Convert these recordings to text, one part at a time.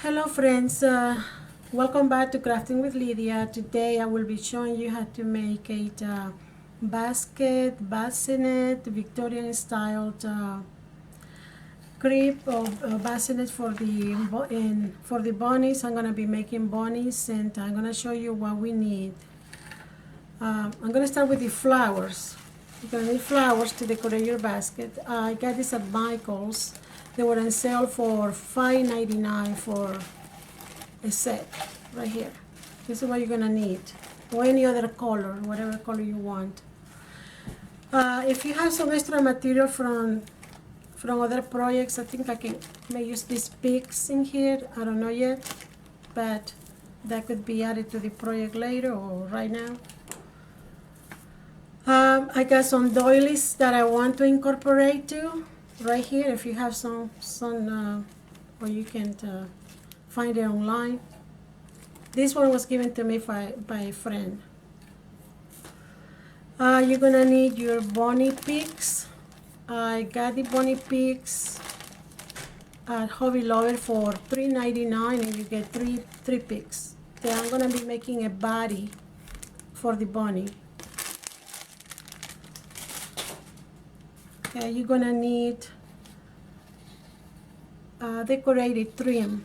Hello friends, welcome back to Crafting with Lydia. Today I will be showing you how to make a bassinet, Victorian styled crepe of bassinet for the bunnies. I'm gonna be making bunnies and I'm gonna show you what we need. I'm gonna start with the flowers. You're gonna need flowers to decorate your basket. I got this at Michael's. They were on sale for $5.99 for a set right here. This is what you're gonna need, or any other color, whatever color you want. If you have some extra material from other projects, I think I may use these picks in here. I don't know yet, but that could be added to the project later or right now. I got some doilies that I want to incorporate too. Right here, if you have some or you can find it online. This one was given to me by a friend. You're gonna need your bunny picks. I got the bunny picks at Hobby Lobby for $3.99 and you get three picks. Then I'm gonna be making a body for the bunny. Okay, you're gonna need decorated trim.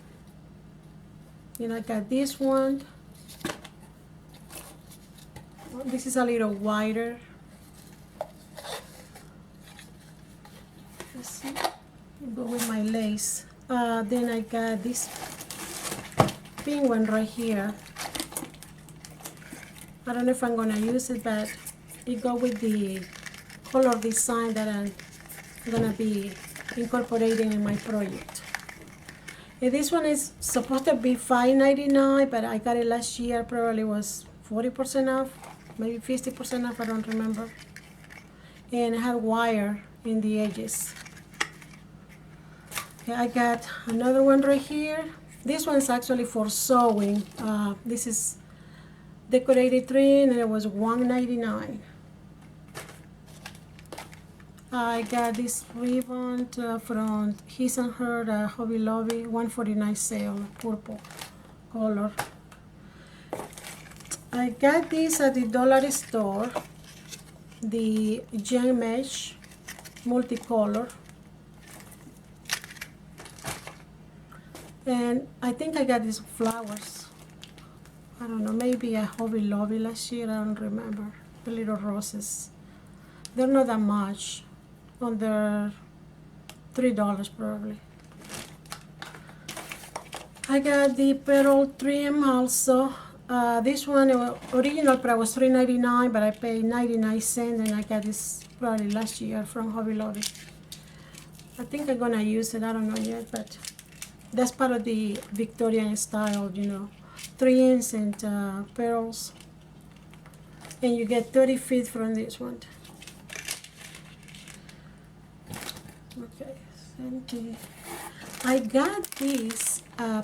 I got this one. This is a little wider. Let's see. I'll go with my lace. Then I got this pink one right here. I don't know if I'm gonna use it, but it go with the color design that I'm gonna be incorporating in my project. And this one is supposed to be $5.99, but I got it last year. Probably was 40% off, maybe 50% off, I don't remember. And it had wire in the edges. Okay, I got another one right here. This one's actually for sewing. This is decorated trim and it was $1.99. I got this ribbon from His and Her Hobby Lobby, $1.49 sale, purple color. I got this at the dollar store, the gem mesh multicolor. And I think I got these flowers. I don't know, maybe a Hobby Lobby last year, I don't remember. The little roses. They're not that much. Under $3 probably. I got the pearl trim also. This one original price was $3.99, but I paid 99 cents, and I got this probably last year from Hobby Lobby. I think I'm gonna use it. I don't know yet, but that's part of the Victorian style, trims and pearls. And you get 30 feet from this one. Okay, I got this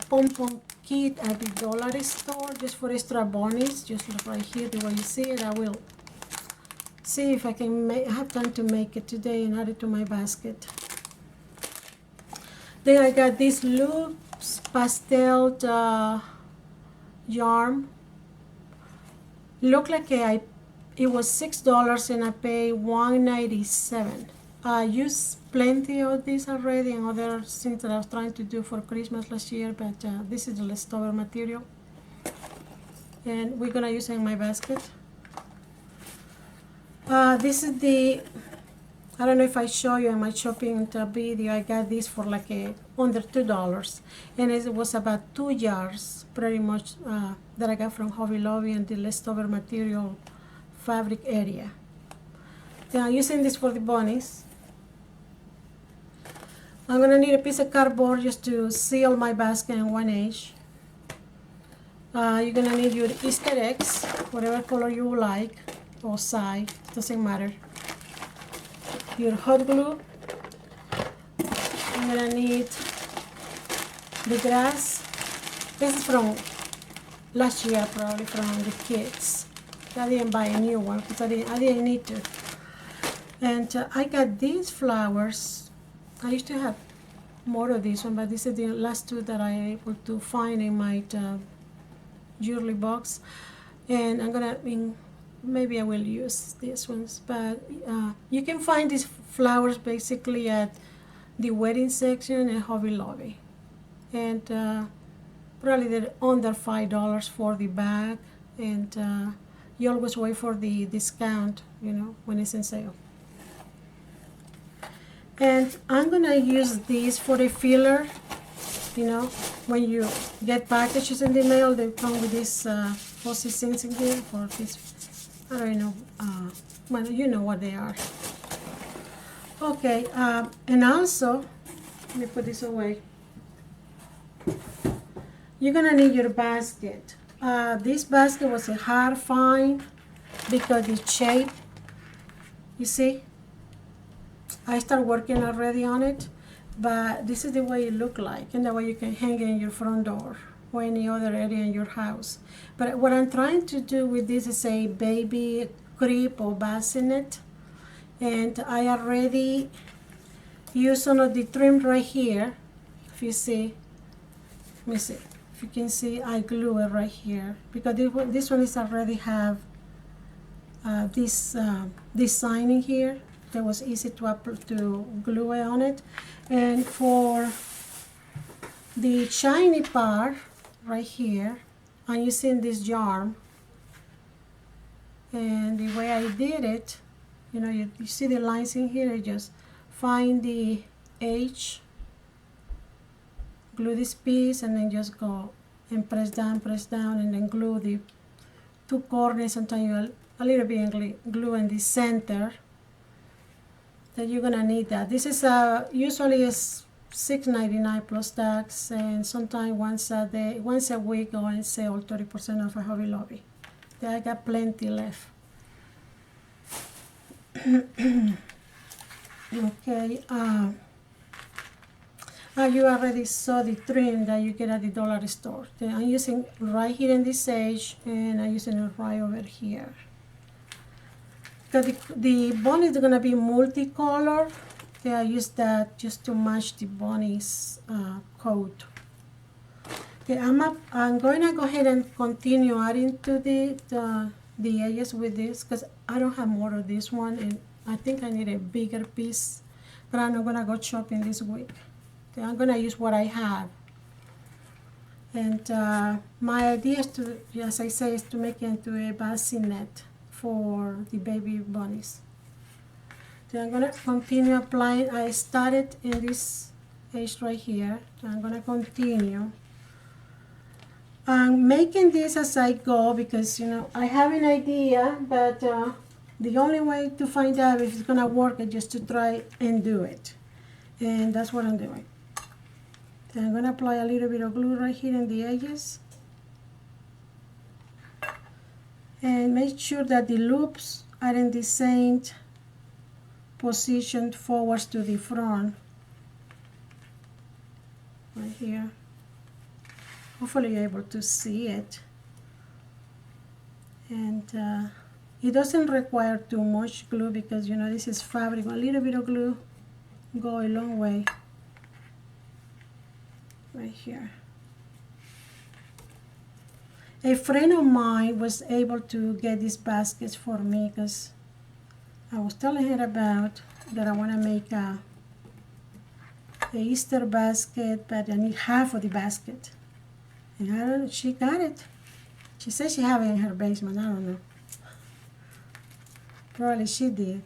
pom-pom kit at the dollar store just for extra bunnies, just right here the way you see it. I will see if I can have time to make it today and add it to my basket. Then I got this loops pastel yarn. Looked like it was $6 and I paid $1.97. I used plenty of this already and other things that I was trying to do for Christmas last year, but this is the leftover material. And we're gonna use it in my basket. This is I don't know if I show you in my shopping video, I got this for like under $2. And it was about 2 yards, pretty much, that I got from Hobby Lobby and the leftover material fabric area. Then I'm using this for the bunnies. I'm gonna need a piece of cardboard just to seal my basket in one edge. You're gonna need your Easter eggs, whatever color you like, or size, doesn't matter. Your hot glue. I'm gonna need the grass. This is from last year, probably from the kids. I didn't buy a new one because I didn't need to. And I got these flowers. I used to have more of this one, but this is the last two that I able to find in my jewelry box. And I'm gonna, maybe I will use these ones, but you can find these flowers basically at the wedding section and Hobby Lobby. And probably they're under $5 for the bag, and you always wait for the discount, you know, when it's in sale. And I'm gonna use these for a filler. You know, when you get packages in the mail, they come with these fuzzy things in here for this. I don't know. Well, you know what they are. Okay, and also, let me put this away. You're gonna need your basket. This basket was a hard find because the shape, you see, I started working already on it, but this is the way it look like, and that way you can hang it in your front door or any other area in your house. But what I'm trying to do with this is a baby crib or bassinet, and I already used some of the trim right here. If you see, let me see. If you can see, I glue it right here because this one is already have this design in here that was easy to glue it on it. And for the shiny part right here, I'm using this yarn. And the way I did it, you know, you see the lines in here. I just find the edge, glue this piece, and then just go and press down, and then glue the two corners. Sometimes you a little bit glue in the center. That you're gonna need that. This is usually is $6.99 plus tax, and sometimes once a week, go and sale 30% off a Hobby Lobby. I got plenty left. Okay. You already saw the trim that you get at the dollar store. I'm using right here in this edge, and I'm using it right over here. The bunny is going to be multicolor. I use that just to match the bunny's coat. Okay, I'm going to go ahead and continue adding to the edges with this because I don't have more of this one, and I think I need a bigger piece, but I'm not going to go shopping this week. Okay, I'm going to use what I have. And my idea is to, as I say, is to make it into a bassinet for the baby bunnies. Then I'm going to continue applying. I started in this edge right here. I'm going to continue. I'm making this as I go because, you know, I have an idea, but the only way to find out if it's going to work is just to try and do it. And that's what I'm doing. Then I'm going to apply a little bit of glue right here in the edges. And make sure that the loops are in the same position forwards to the front. Right here. Hopefully you're able to see it. And it doesn't require too much glue because, you know, this is fabric. A little bit of glue go a long way. Right here. A friend of mine was able to get these baskets for me because I was telling her about that I want to make a Easter basket, but I need half of the basket. And she got it. She said she have it in her basement. I don't know. Probably she did.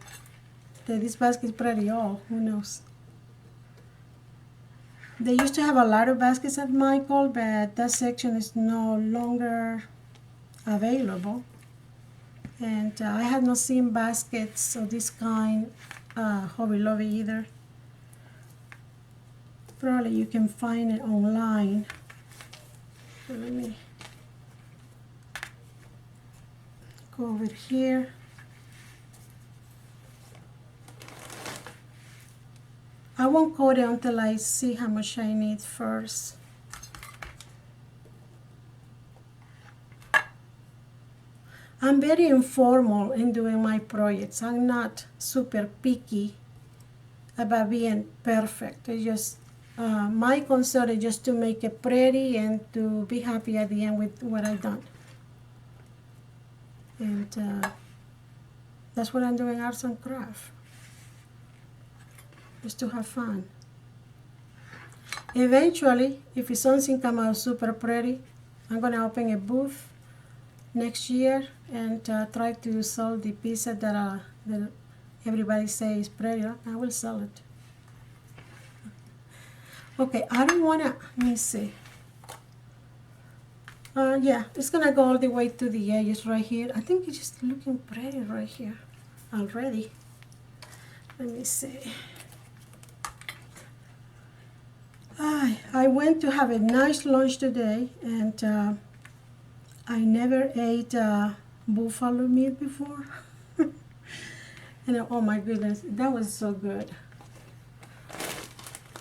This basket is pretty old. Who knows? They used to have a lot of baskets at Michael, but that section is no longer available. And I have not seen baskets of this kind Hobby Lobby either. Probably you can find it online. So let me go over here. I won't coat it until I see how much I need first. I'm very informal in doing my projects. I'm not super picky about being perfect. I just my concern is just to make it pretty and to be happy at the end with what I've done. And that's what I'm doing, arts and craft, just to have fun. Eventually, if something comes out super pretty, I'm gonna open a booth next year and try to sell the pieces that everybody says is pretty. I will sell it. Okay, I don't wanna, let me see. Yeah, it's gonna go all the way to the edges right here. I think it's just looking pretty right here already. Let me see. I went to have a nice lunch today, and I never ate buffalo meat before. And oh my goodness, that was so good.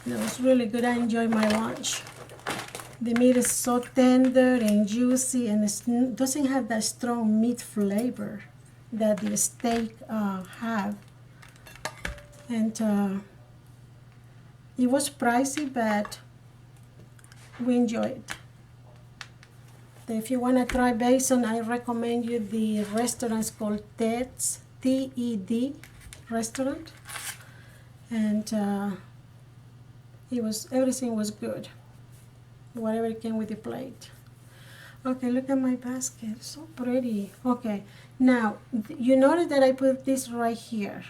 That was really good. I enjoyed my lunch. The meat is so tender and juicy, and it doesn't have that strong meat flavor that the steak have. And it was pricey, but we enjoyed it. If you want to try bacon, I recommend you the restaurant called Ted's, T-E-D restaurant, and everything was good. Whatever came with the plate. Okay, look at my basket, it's so pretty. Okay, now you notice that I put this right here,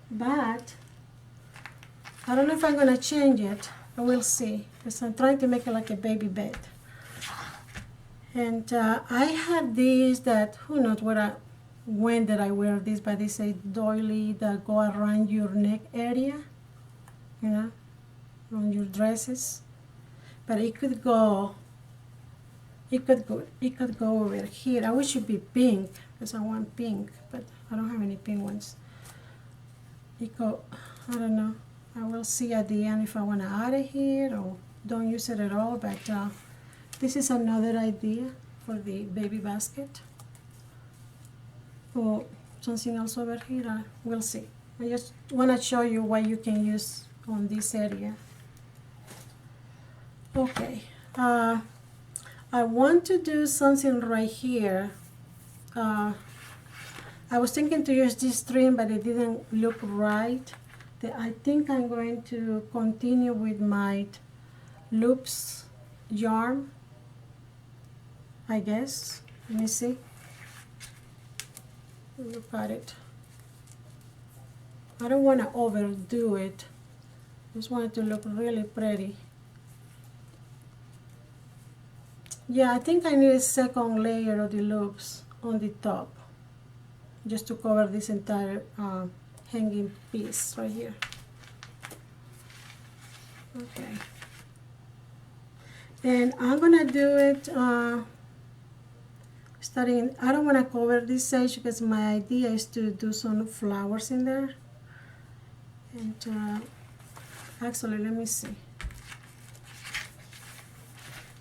but I don't know if I'm gonna change it. I will see, because I'm trying to make it like a baby bed. And I had these that, who knows when did I wear this, but they say doily that go around your neck area, you know, on your dresses. But it could go over here. I wish it'd be pink, because I want pink, but I don't have any pink ones. I don't know. I will see at the end if I want to add it here or don't use it at all, but this is another idea for the baby basket. Or something else over here, we'll see. I just want to show you what you can use on this area. Okay, I want to do something right here. I was thinking to use this string, but it didn't look right. I think I'm going to continue with my loops yarn, I guess. Let me see. Look at it. I don't want to overdo it. Just want it to look really pretty. Yeah, I think I need a second layer of the loops on the top, just to cover this entire hanging piece right here. Okay. And I'm gonna do it starting, I don't wanna cover this edge because my idea is to do some flowers in there. And actually, let me see.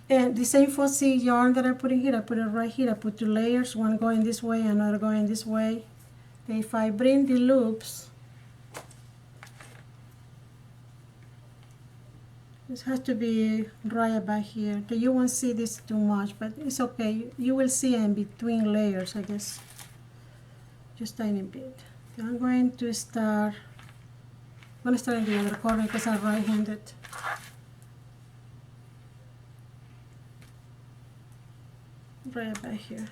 And the same fussy yarn that I put in here, I put it right here. I put 2 layers, one going this way, another going this way. Okay, if I bring the loops, this has to be right about here. Okay, you won't see this too much, but it's okay. You will see in between layers, I guess. Just tiny bit. Okay, I'm going to start in the other corner because I'm right-handed. Right about here.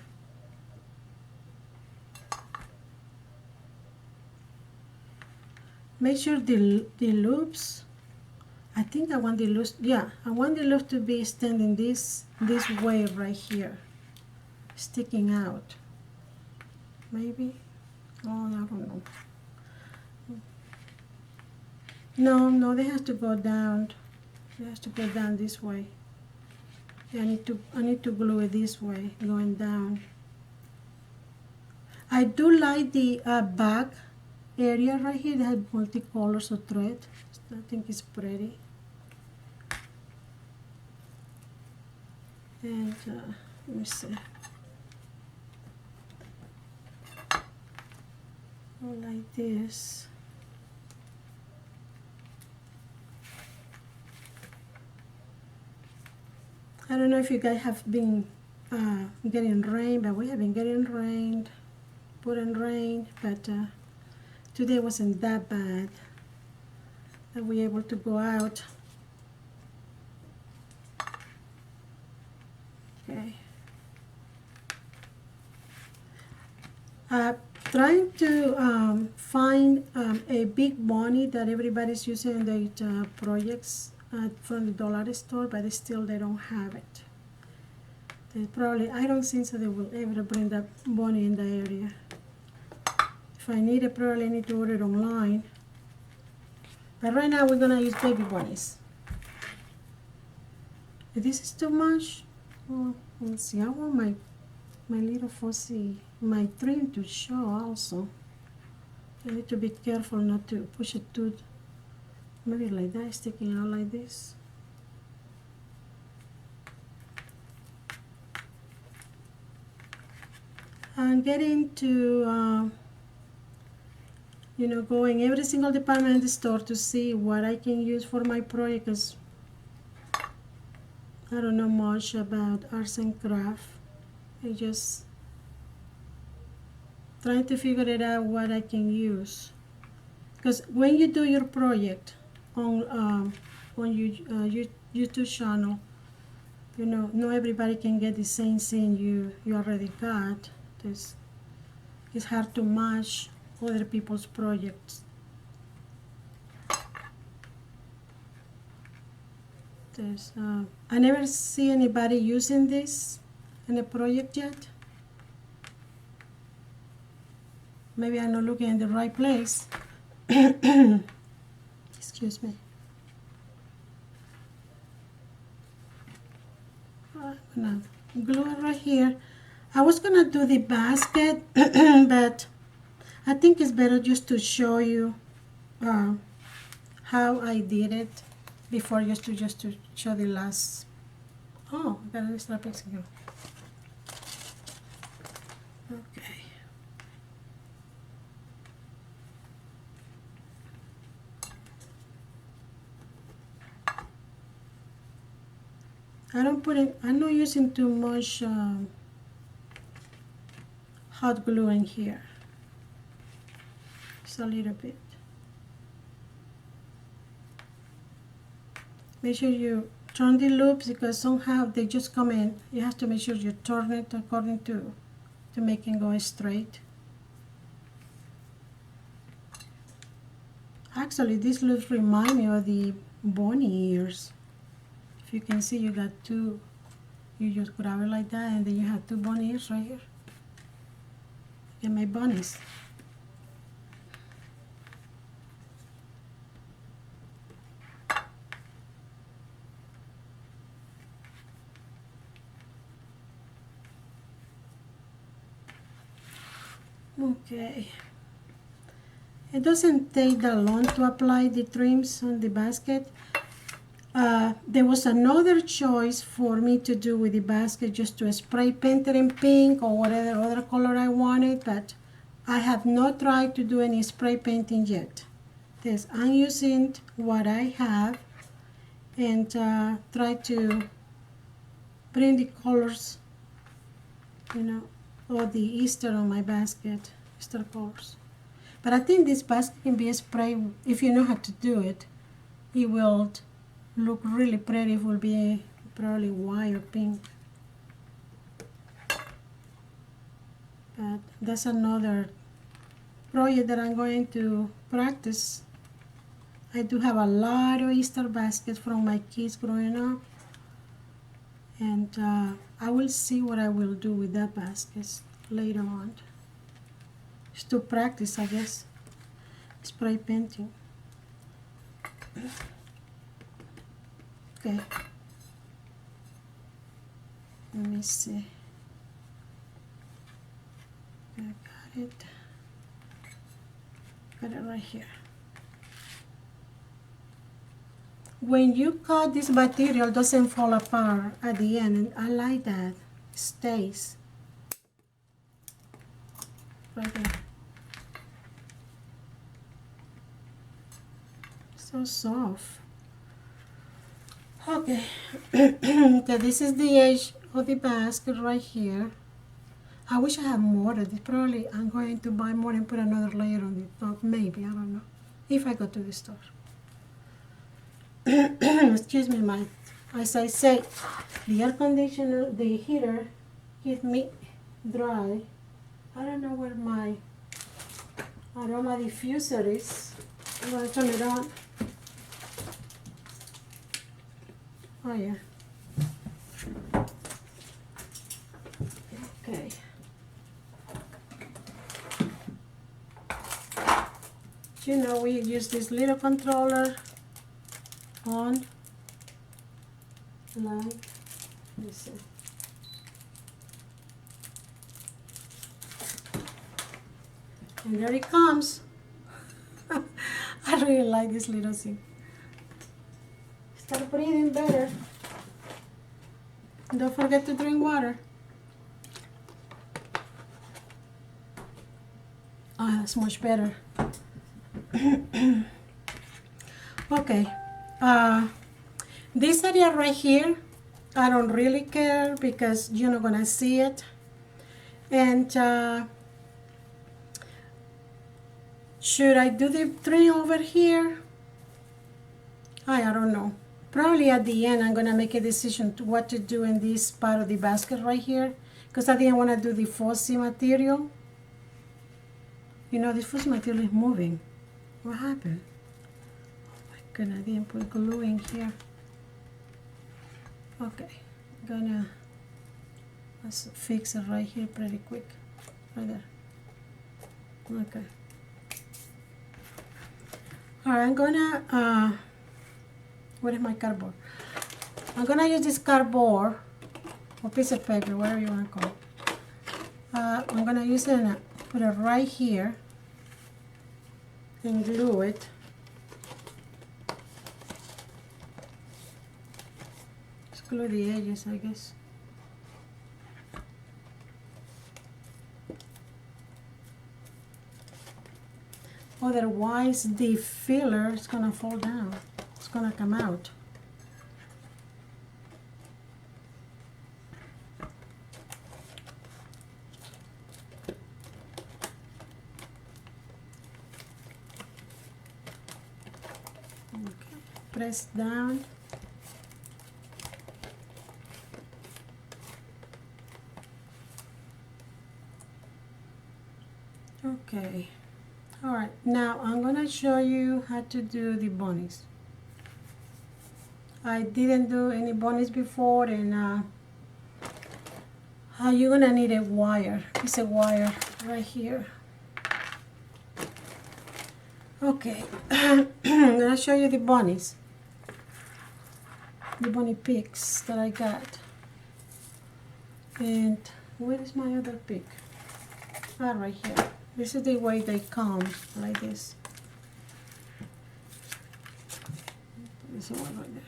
Make sure the loops, I think I want the loops, yeah, I want the loops to be standing this way right here, sticking out. Maybe? Oh, I don't know. No, they have to go down. They have to go down this way. I need to glue it this way, going down. I do like the back area right here. They have multicolors of thread. I think it's pretty. And let me see. Like this. I don't know if you guys have been getting rain, but we have been getting rain, pouring rain, but today wasn't that bad that we were able to go out. Okay. Trying to find a big bunny that everybody's using in the projects from the dollar store, but still they don't have it. They probably, I don't think so they will ever bring that bunny in the area. If I need it, probably need to order it online. But right now we're gonna use baby bunnies. If this is too much, well, let's see, I want my little fussy, my trim to show also. I need to be careful not to push it too, maybe like that, sticking out like this. I'm getting to, you know, go in every single department in the store to see what I can use for my project, because I don't know much about arts and craft. I just trying to figure it out what I can use. Because when you do your project on your YouTube channel, you know, not everybody can get the same thing you already got. It's hard to match other people's projects. I never see anybody using this in a project yet. Maybe I'm not looking in the right place. Excuse me. I'm gonna glue it right here. I was gonna do the basket, but I think it's better just to show you how I did it before just to show the last. Oh, I gotta start fixing it. Okay. I don't put it, I'm not using too much hot glue in here. Just a little bit. Make sure you turn the loops, because somehow they just come in. You have to make sure you turn it according to make it go straight. Actually, these loops remind me of the bunny ears. If you can see, you got two. You just grab it like that, and then you have two bunny ears right here. And my bunnies. Okay. It doesn't take that long to apply the trims on the basket. There was another choice for me to do with the basket, just to spray paint it in pink or whatever other color I wanted, but I have not tried to do any spray painting yet. This, I'm using what I have and try to bring the colors, you know, or the Easter on my basket, Easter colors. But I think this basket can be sprayed, if you know how to do it. It will look really pretty. It will be probably white or pink. But that's another project that I'm going to practice. I do have a lot of Easter baskets from my kids growing up, and I will see what I will do with that baskets later on. Just to practice, I guess, spray painting. Okay, let me see. I got it right here. When you cut, this material doesn't fall apart at the end, and I like that. It stays right there. So soft. Okay, so this is the edge of the basket right here. I wish I had more of this. Probably I'm going to buy more and put another layer on the top. Maybe, I don't know. If I go to the store. Excuse me, as I say, the air conditioner, the heater keeps me dry. I don't know where my aroma diffuser is. I'm going to turn it on. Oh yeah. Okay. You know, we use this little controller on, like, this. And there it comes. I really like this little thing. Start breathing better. Don't forget to drink water. Ah, that's much better. Okay. This area right here, I don't really care because you're not gonna see it. And should I do the trim over here? I don't know. Probably at the end I'm gonna make a decision to what to do in this part of the basket right here, because I didn't want to do the fussy material. You know, this fussy material is moving. What happened? Oh my goodness, I didn't put glue in here. Okay, let's fix it right here pretty quick. Right there. Okay. Alright, I'm gonna where is my cardboard? I'm gonna use this cardboard or piece of paper, whatever you want to call it. I'm gonna use it and put it right here and glue it. Just glue the edges, I guess. Otherwise, the filler is gonna fall down. It's gonna come out. Okay. Press down. Okay. All right, now I'm gonna show you how to do the bunnies. I didn't do any bunnies before, and you're gonna need a wire, piece of wire right here. Okay, I'm gonna show you the bunnies, the bunny pics that I got. And where is my other pic? Ah, right here. This is the way they come, like this. This one right there.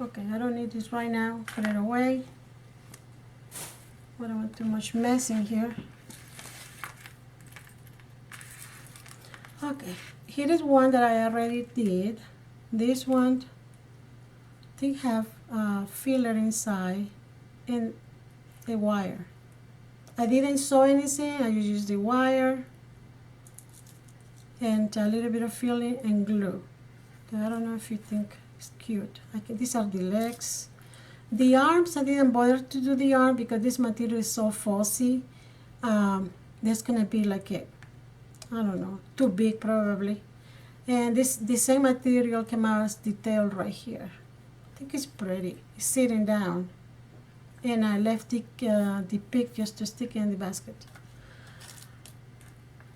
Okay, I don't need this right now. Put it away. I don't want too much mess in here. Okay, here is one that I already did. This one, they have filler inside and a wire. I didn't sew anything. I just used the wire and a little bit of filling and glue. I don't know if you think it's cute. These are the legs. The arms, I didn't bother to do the arm because this material is so fussy. There's gonna be like a, I don't know, too big probably. And the same material came out as the tail right here. I think it's pretty. It's sitting down. And I left the pick just to stick in the basket.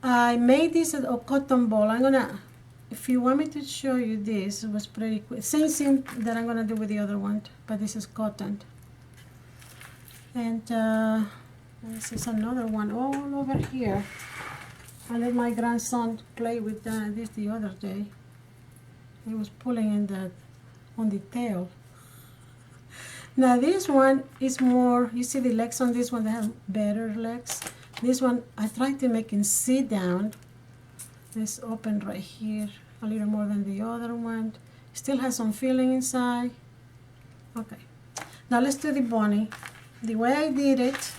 I made this a cotton ball. I'm gonna, if you want me to show you this, it was pretty quick. Same thing that I'm gonna do with the other one, but this is cotton. And this is another one all over here. I let my grandson play with this the other day. He was pulling in on the tail. Now this one is more, you see the legs on this one, they have better legs. This one, I tried to make him sit down. It's open right here, a little more than the other one. Still has some filling inside. Okay, now let's do the bunny. The way I did it,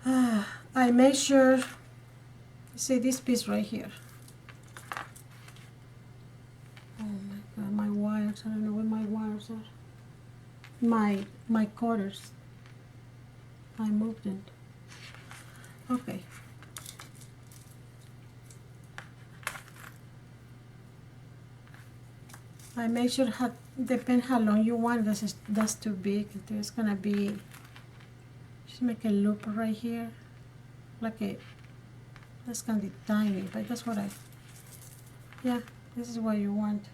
I make sure, see this piece right here. Oh my God, my wires, I don't know where my wires are. My quarters, I moved it. Okay. I make sure, depend how long you want, that's too big. There's gonna be, just make a loop right here, like that's gonna be tiny, but that's what yeah, this is what you want.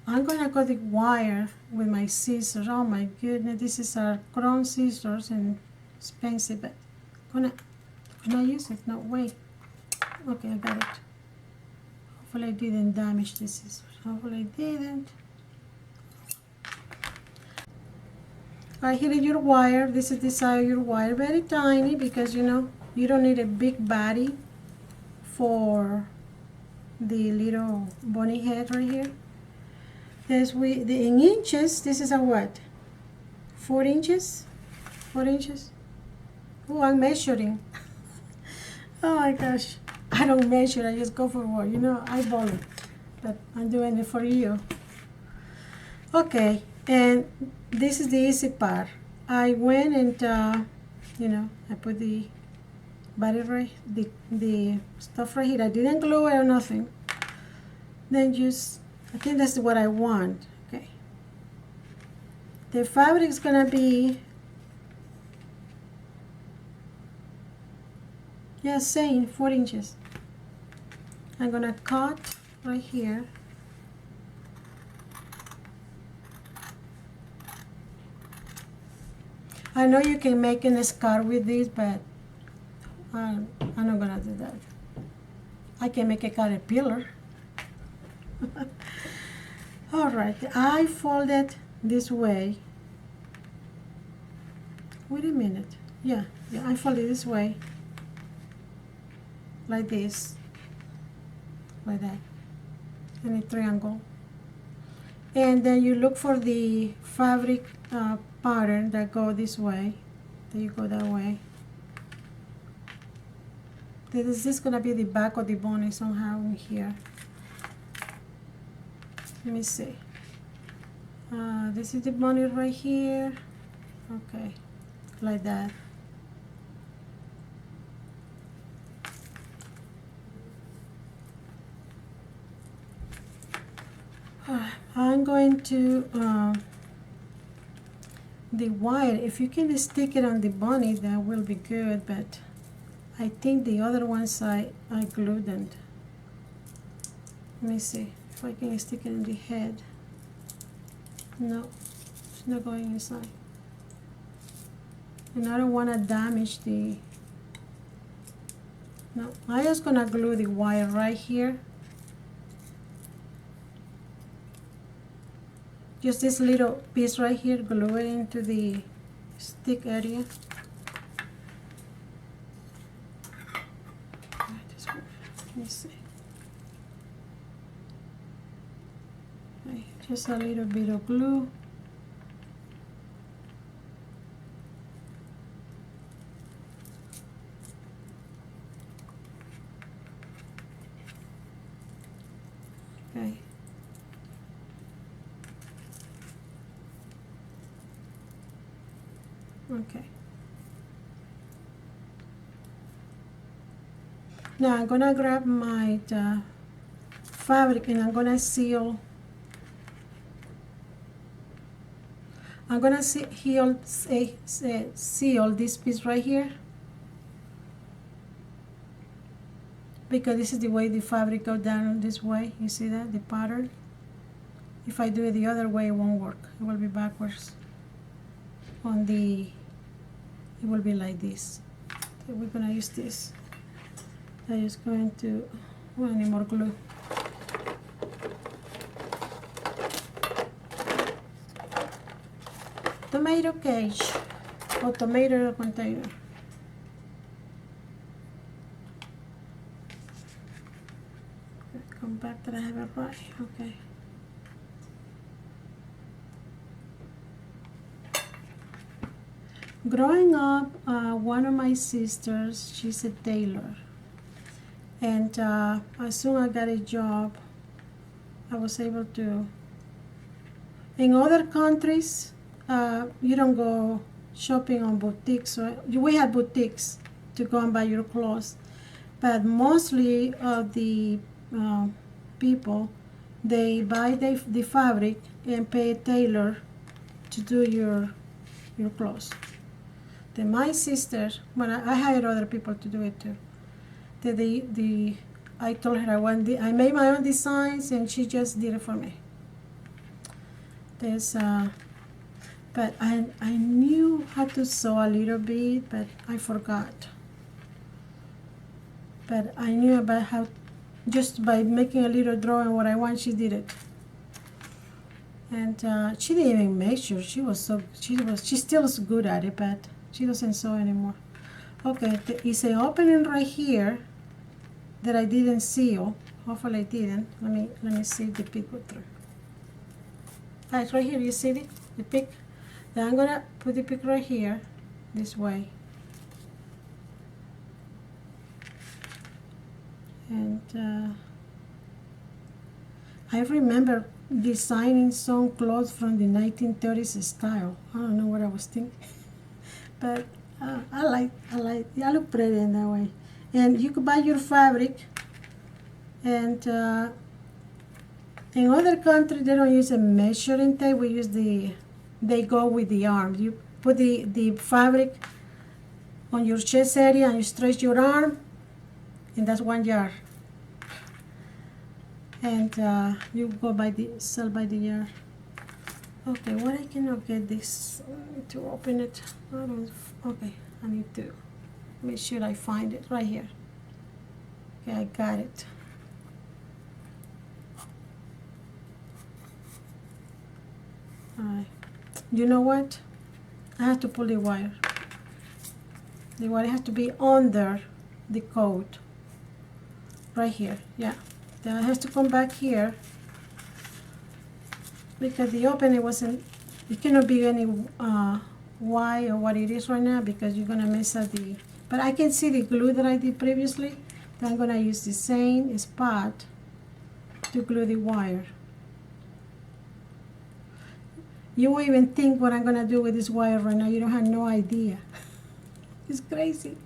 I'm gonna cut the wire with my scissors. Oh my goodness, this is our crown scissors and expensive, but gonna use it, no way. Okay, I got it. Hopefully I didn't damage the scissors. Hopefully I didn't. Alright, here is your wire. This is the size of your wire. Very tiny because you know you don't need a big body for the little bunny head right here. As in inches, this is a what? 4 inches? 4 inches? Oh, I'm measuring. Oh my gosh. I don't measure, I just go for what, you know, eyeball it. But I'm doing it for you. Okay, and this is the easy part. I went and, you know, I put the body right, the stuff right here. I didn't glue it or nothing. Then just, I think that's what I want. Okay. The fabric is gonna be, yeah, same, 4 inches. I'm gonna cut right here. I know you can make a scarf with this, but I'm not gonna do that. I can make a caterpillar. All right, I fold it this way. Wait a minute. Yeah, I fold it this way, like this, like that, in a triangle. And then you look for the fabric pattern that go this way. Then you go that way. This is gonna be the back of the bunny somehow in here. Let me see. This is the bunny right here. Okay, like that. I'm going to the wire. If you can stick it on the bunny, that will be good. But I think the other ones I glued them. Let me see if I can stick it in the head. No, it's not going inside. And I don't want to damage the. No, I'm just gonna glue the wire right here. Just this little piece right here, glue it into the stick area. Let me see. Okay, just a little bit of glue. Okay. Okay. Now I'm gonna grab my fabric and I'm gonna seal. I'm gonna seal this piece right here because this is the way the fabric goes down this way. You see that, the pattern? If I do it the other way, it won't work. It will be backwards. It will be like this. So we're gonna use this. I'm just going to, I need more glue. Tomato cage or tomato container. Come back that I have it right. Okay. Growing up, one of my sisters, she's a tailor. And as soon as I got a job, I was able to. In other countries, you don't go shopping on boutiques. We had boutiques to go and buy your clothes. But mostly the people, they buy the fabric and pay a tailor to do your clothes. Then my sister, when I hired other people to do it too. I told her I made my own designs and she just did it for me. But I knew how to sew a little bit, but I forgot. But I knew about how, just by making a little drawing what I want, she did it. And she didn't even measure. She still was good at it, but she doesn't sew anymore. Okay, it's an opening right here that I didn't seal. Hopefully I didn't. Let me see if the pick go through. It's right here, you see it? The pick. Then I'm gonna put the pick right here, this way. And I remember designing some clothes from the 1930s style. I don't know what I was thinking, but I look pretty in that way. And you could buy your fabric, and in other countries they don't use a measuring tape. We use they go with the arm. You put the fabric on your chest area and you stretch your arm, and that's 1 yard. And you go sell by the yard. Okay, what I cannot get this to open it. Okay, I need to make sure I find it right here. Okay, I got it. Alright. You know what? I have to pull the wire. The wire has to be under the coat. Right here, yeah. Then I have to come back here because the opening wasn't, it cannot be any why or what it is right now because you're gonna mess up but I can see the glue that I did previously. Then I'm gonna use the same spot to glue the wire. You won't even think what I'm gonna do with this wire right now. You don't have no idea. It's crazy.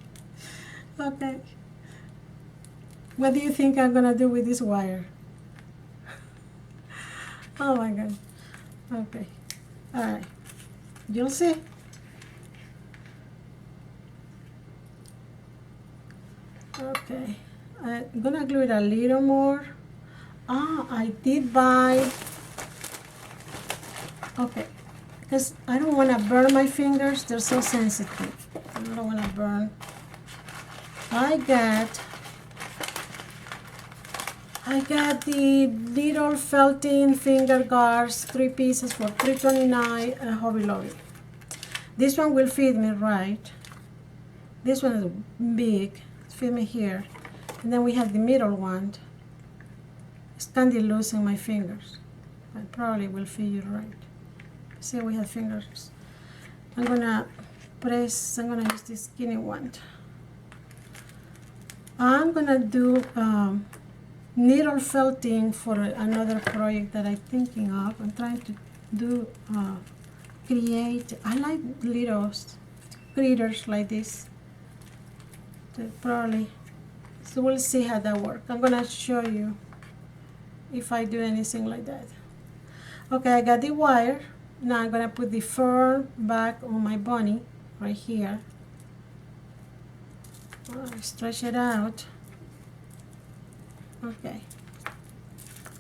Okay. What do you think I'm gonna do with this wire? Oh my God. Okay. Alright. You'll see. Okay. I'm gonna glue it a little more. I did buy. Okay. Because I don't want to burn my fingers. They're so sensitive. I don't want to burn. I got the little felting finger guards, 3 pieces for $3.29 at Hobby Lobby. This one will fit me right. This one is big, fit me here. And then we have the middle one. It's kind of loose in my fingers. I probably will fit you right. See, we have fingers. I'm gonna use this skinny one. I'm gonna do needle felting for another project that I'm thinking of. I'm trying to do I like little critters like this. So we'll see how that works. I'm gonna show you if I do anything like that. Okay, I got the wire. Now I'm gonna put the fur back on my bunny right here. Stretch it out. Okay,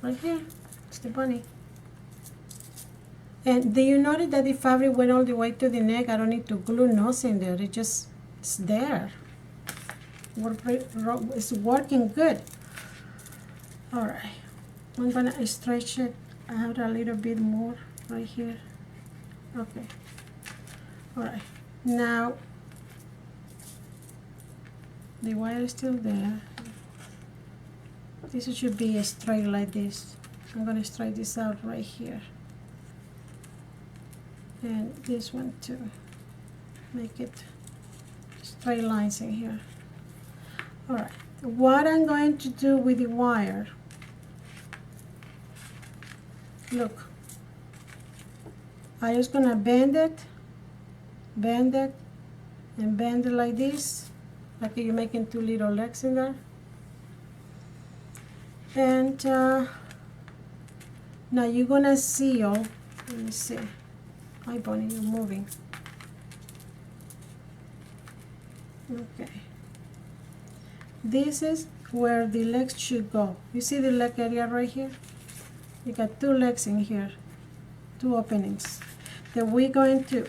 right here, it's the bunny. And do you notice that the fabric went all the way to the neck? I don't need to glue nothing there. It's there. It's working good. All right, I'm gonna stretch it out a little bit more right here. Okay. All right. Now the wire is still there. This should be straight like this. I'm gonna straighten this out right here. And this one too. make it straight lines in here. All right, what I'm going to do with the wire, look, I'm just gonna bend it, and bend it like this, like you're making two little legs in there. And now you're gonna seal, let me see, my bunny, you're moving. Okay. This is where the legs should go. You see the leg area right here? You got two legs in here, two openings. Then we're going to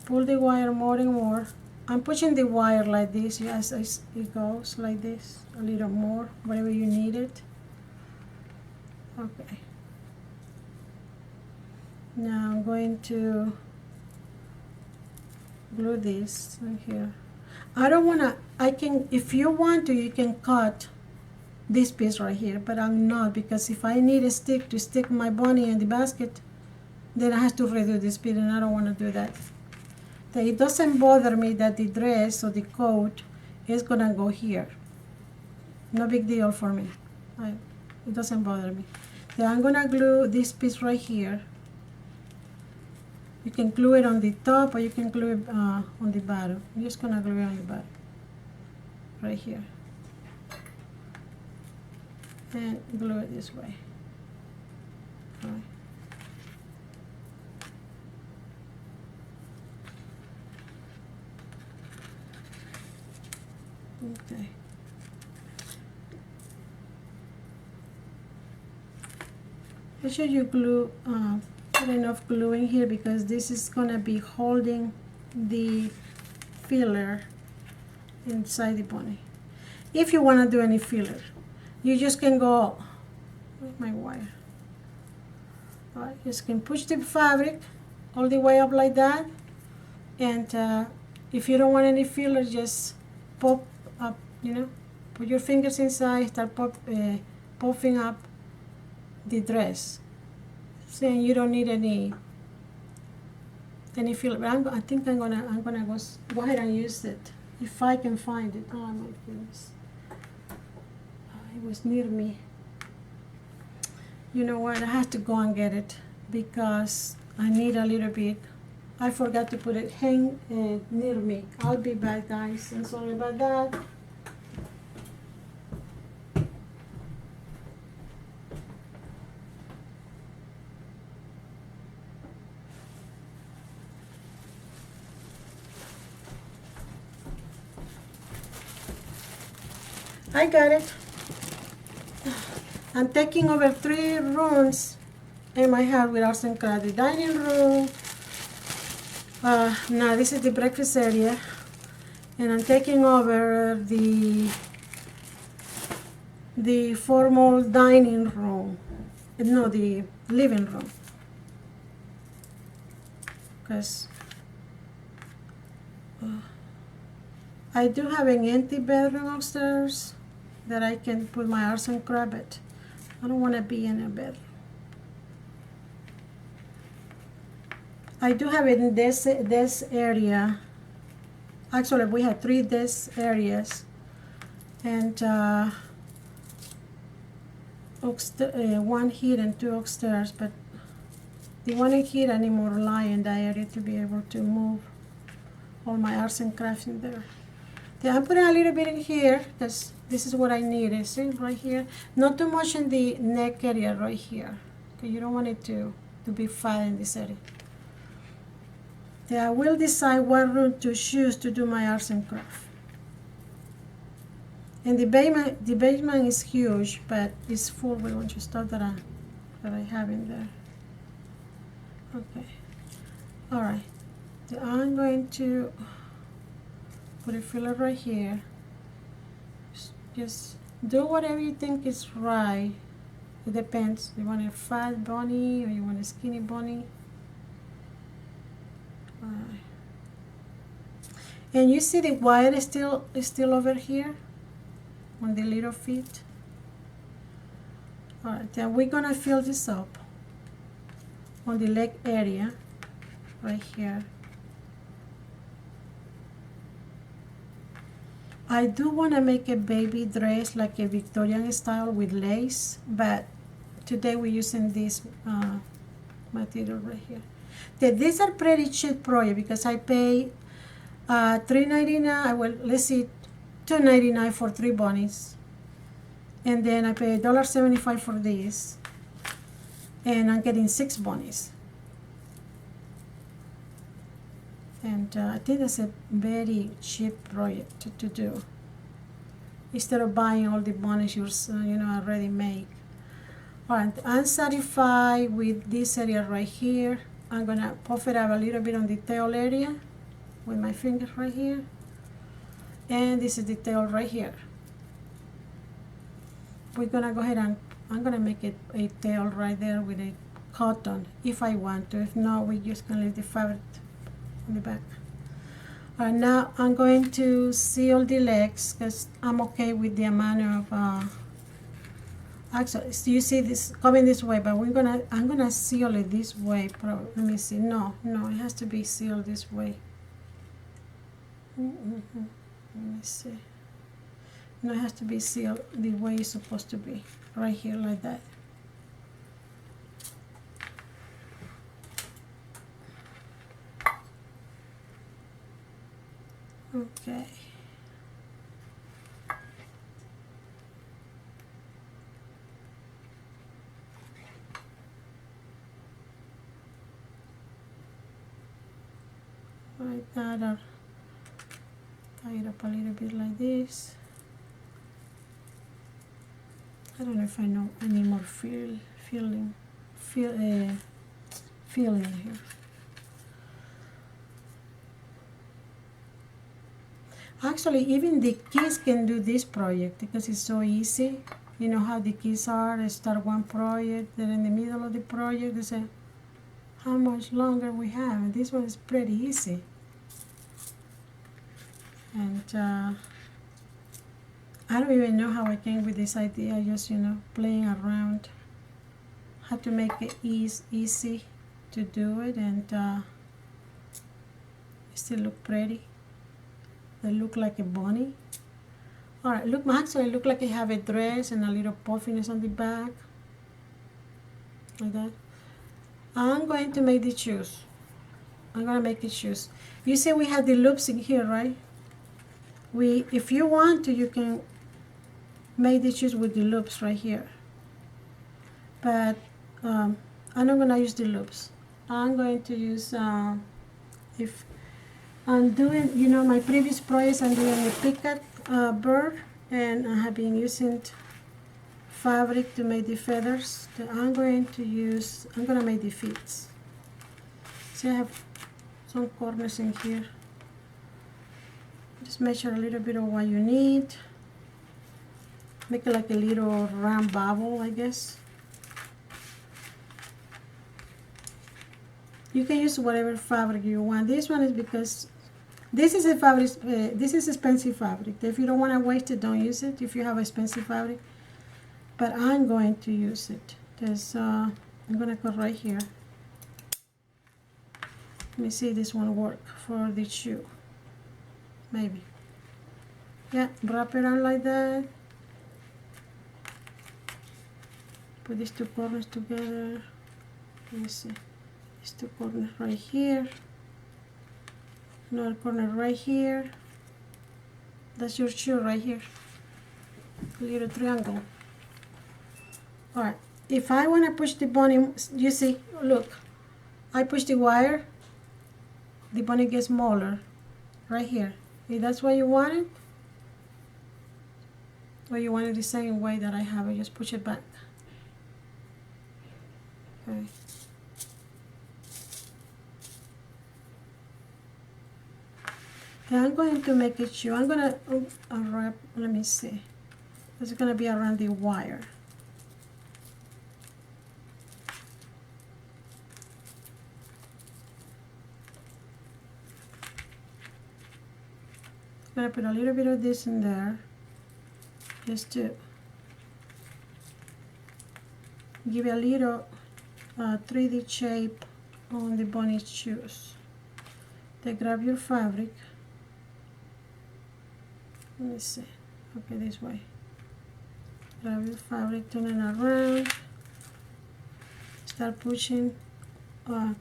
pull the wire more and more. I'm pushing the wire like this, as it goes like this, a little more, wherever you need it. Okay. Now I'm going to glue this in here. I don't wanna, I can, if you want to, you can cut this piece right here, but I'm not, because if I need a stick to stick my bunny in the basket, then I have to redo this piece, and I don't wanna do that. It doesn't bother me that the dress or the coat is gonna go here. No big deal for me. It doesn't bother me. Then I'm gonna glue this piece right here. You can glue it on the top, or you can glue it on the bottom. I'm just gonna glue it on the bottom, right here, and glue it this way. All right. Okay. Make sure you glue, put enough glue in here, because this is gonna be holding the filler inside the bunny. If you wanna do any filler, you just can go with my wire. All right, you just can push the fabric all the way up like that, and if you don't want any filler, just pop up, you know, put your fingers inside, start puffing up the dress. Saying you don't need any filler. But I think I'm gonna go ahead and use it if I can find it. Oh my goodness, it was near me. You know what? I have to go and get it, because I need a little bit. I forgot to put it near me. I'll be back, guys. I'm sorry about that. I got it. I'm taking over 3 rooms in my house with arts and crafts. The dining room. Now this is the breakfast area, and I'm taking over the formal dining room. No, the living room. Because I do have an empty bedroom upstairs that I can put my arts and crafts, but I don't want to be in a bedroom. I do have it in this area. Actually, we have 3 desk areas, and 1 here and 2 upstairs. But the one in here, I need more light in that area to be able to move all my arts and crafts in there. Then I'm putting a little bit in here, because this is what I need. See, right here. Not too much in the neck area right here, because you don't want it to be fat in this area. Then I will decide what room to choose to do my arts and crafts. And the basement is huge, but it's full with a bunch of stuff that I have in there. Okay. All right. Then I'm going to put a filler right here. Just do whatever you think is right. It depends. You want a fat bunny or you want a skinny bunny. Alright. And you see the wire is still over here on the little feet. Alright, then we're gonna fill this up on the leg area right here. I do want to make a baby dress like a Victorian style with lace, but today we're using this material right here. These are pretty cheap project because I pay $3.99. Well, let's see, $2.99 for 3 bunnies, and then I pay $1.75 for this, and I'm getting 6 bunnies. And I think that's a very cheap project to do, instead of buying all the bunnies already made. Alright, I'm satisfied with this area right here. I'm gonna puff it up a little bit on the tail area with my fingers right here. And this is the tail right here. We're gonna go ahead and I'm gonna make it a tail right there with a cotton if I want to. If not, we're just gonna leave the fabric on the back. Alright, now I'm going to seal the legs because I'm okay with the amount of actually, so you see this coming this way, but I'm gonna seal it this way. Probably. Let me see. No, it has to be sealed this way. Let me see. No, it has to be sealed the way it's supposed to be, right here, like that. Okay. Like that, or tie it up a little bit like this. I don't know if I know any more feeling here. Actually, even the kids can do this project because it's so easy. You know how the kids are, they start one project, then in the middle of the project they say, how much longer we have? And this one is pretty easy. And I don't even know how I came with this idea, just, playing around. How to make it easy to do it and still look pretty. They look like a bunny. Alright, actually look like I have a dress and a little puffiness on the back. Like that. I'm going to make the shoes. I'm going to make the shoes. You see we have the loops in here, right? If you want to, you can make the shoes with the loops right here. But I'm not going to use the loops. I'm going to use, if I'm doing, my previous projects, I'm doing a picket bird, and I have been using fabric to make the feathers. I'm going to make the feet. See, I have some corners in here. Just measure a little bit of what you need. Make it like a little round bubble, I guess. You can use whatever fabric you want. This one is because this is a fabric. This is expensive fabric. If you don't want to waste it, don't use it. If you have expensive fabric, but I'm going to use it. There's I'm gonna go right here. Let me see this one work for the shoe. Maybe. Yeah, wrap it on like that. Put these two corners together. Let me see. These two corners right here. Another corner right here. That's your shoe right here. A little triangle. Alright. If I want to push the bunny, you see, look. I push the wire. The bunny gets smaller. Right here. If that's what you want it, or you want it the same way that I have it, just push it back. Okay. I'm going to make it shoe. I'm going to unwrap, let me see. It's going to be around the wire. I'm going to put a little bit of this in there just to give a little 3D shape on the bunny's shoes. Then grab your fabric. Let me see. Okay, this way. Grab your fabric, turn it around. Start pushing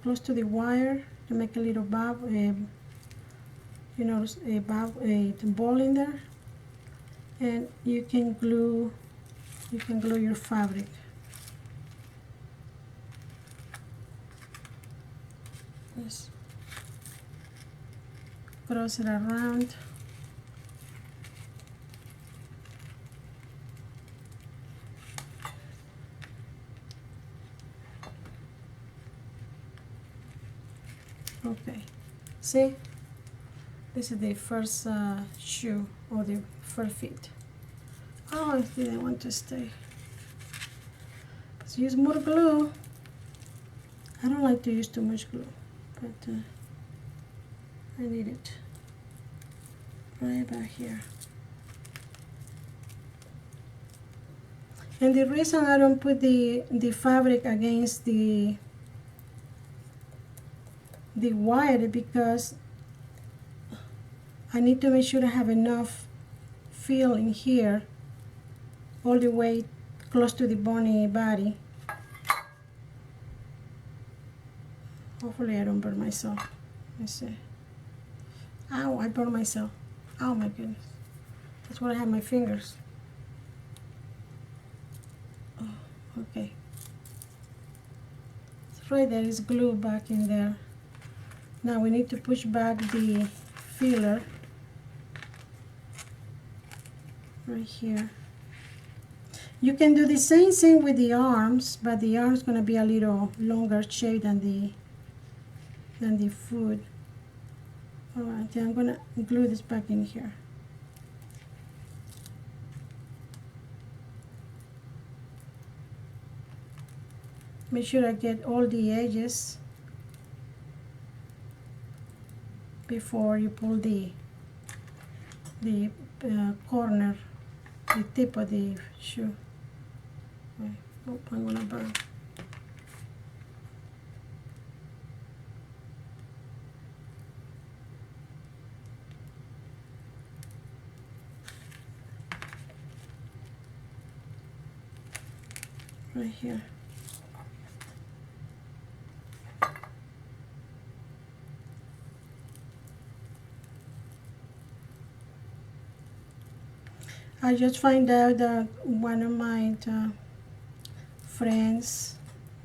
close to the wire to make a little bob, you know, a ball in there, and you can glue your fabric. Yes. Cross it around. Okay, see, this is the first shoe, or the first feet. Oh, I didn't want to stay. Let's use more glue. I don't like to use too much glue, but I need it right back here. And the reason I don't put the fabric against the wire is because I need to make sure I have enough feel in here all the way close to the bony body. Hopefully I don't burn myself. Let me see. Ow, I burned myself. Oh my goodness. That's where I have my fingers. Oh, okay. It's right there, it's glue back in there. Now we need to push back the feeler right here. You can do the same thing with the arms, but the arm's gonna be a little longer shape than the foot. All right, then I'm gonna glue this back in here. Make sure I get all the edges before you pull the corner, the tip of the shoe. Okay. Oh, I'm gonna burn. Right here. I just find out that one of my friends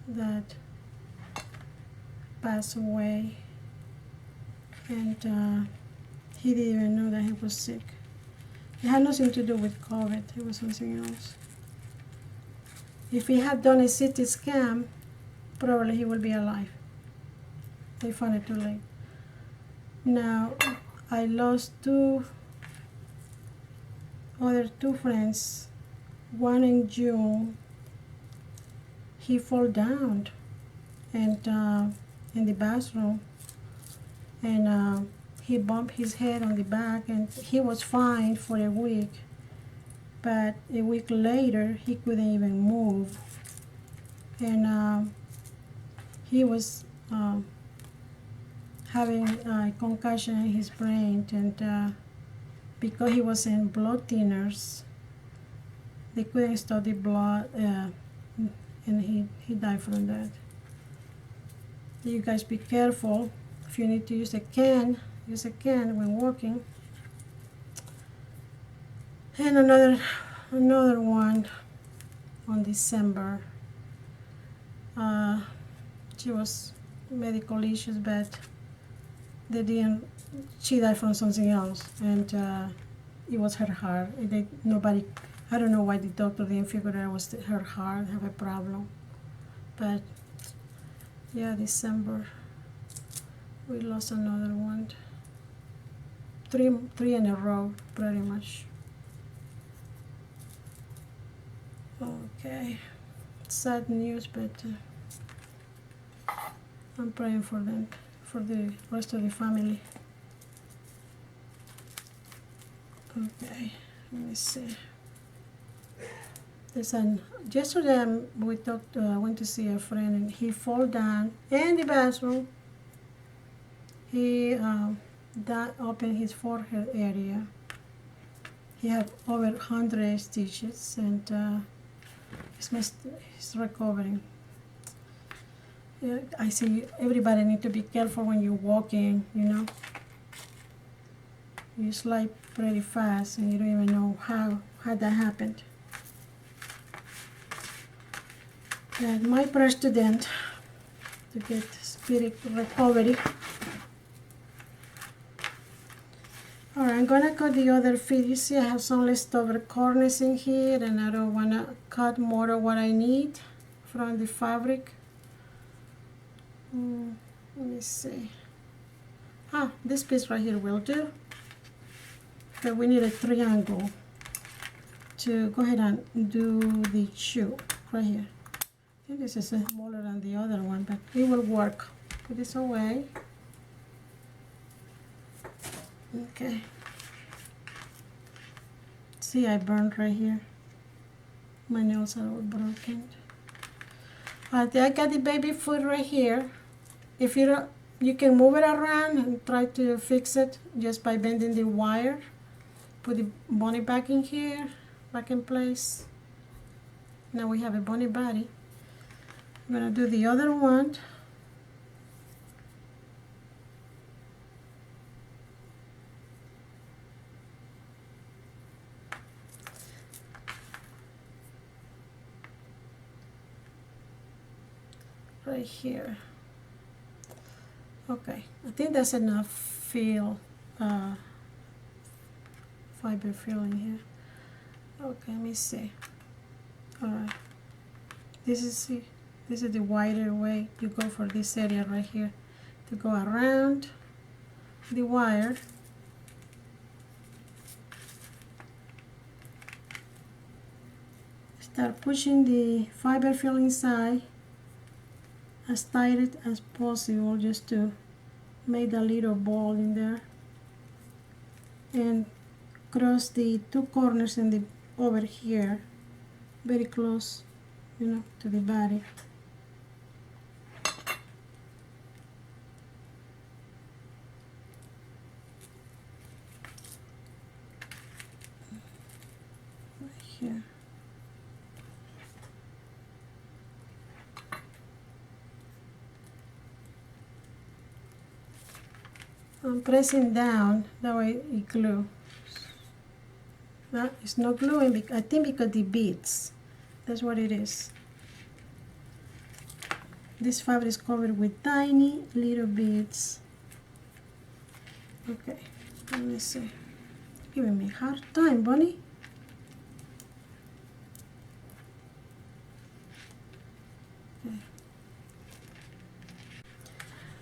that passed away, and he didn't even know that he was sick. It had nothing to do with COVID, it was something else. If he had done a CT scan, probably he would be alive. They found it too late. Now, I lost two friends. One in June, he fell down and in the bathroom, and he bumped his head on the back, and he was fine for a week. But a week later, he couldn't even move, and he was having a concussion in his brain, and because he was in blood thinners, they couldn't stop the blood, and he died from that. You guys be careful. If you need to use a can when walking. And another one on December. She was medical issues, but they didn't. She died from something else, and it was her heart. Nobody. I don't know why the doctor didn't figure out it was her heart have a problem, but yeah, December we lost another one. Three in a row, pretty much. Okay, sad news, but I'm praying for them, for the rest of the family. Okay, let me see. Yesterday we went to see a friend, and he fell down in the bathroom. He opened his forehead area, he had over 100 stitches, and he's recovering. Yeah, I see everybody need to be careful when you're walking, you know. You slide pretty fast and you don't even know how that happened. And my prayer student to get spirit recovery. Alright, I'm gonna cut the other feet. You see I have some leftover corners in here and I don't wanna cut more of what I need from the fabric. Let me see. This piece right here will do. But we need a triangle to go ahead and do the shoe right here. I think this is smaller than the other one, but it will work. Put this away. Okay. See, I burned right here. My nails are all broken. I got the baby foot right here. If you don't, you can move it around and try to fix it just by bending the wire. Put the bunny back in here, back in place. Now we have a bunny body. I'm gonna do the other one. Right here. Okay, I think that's enough fiber fill in here. Okay, let me see. All right, this is the wider way. You go for this area right here to go around the wire. Start pushing the fiber fill inside as tight as possible, just to make a little ball in there, and cross the two corners in the over here, very close, you know, to the body. Right here. I'm pressing down, that way it glue. No, it's not gluing, I think because the beads. That's what it is. This fabric is covered with tiny little beads. Okay, let me see. Giving me a hard time, bunny.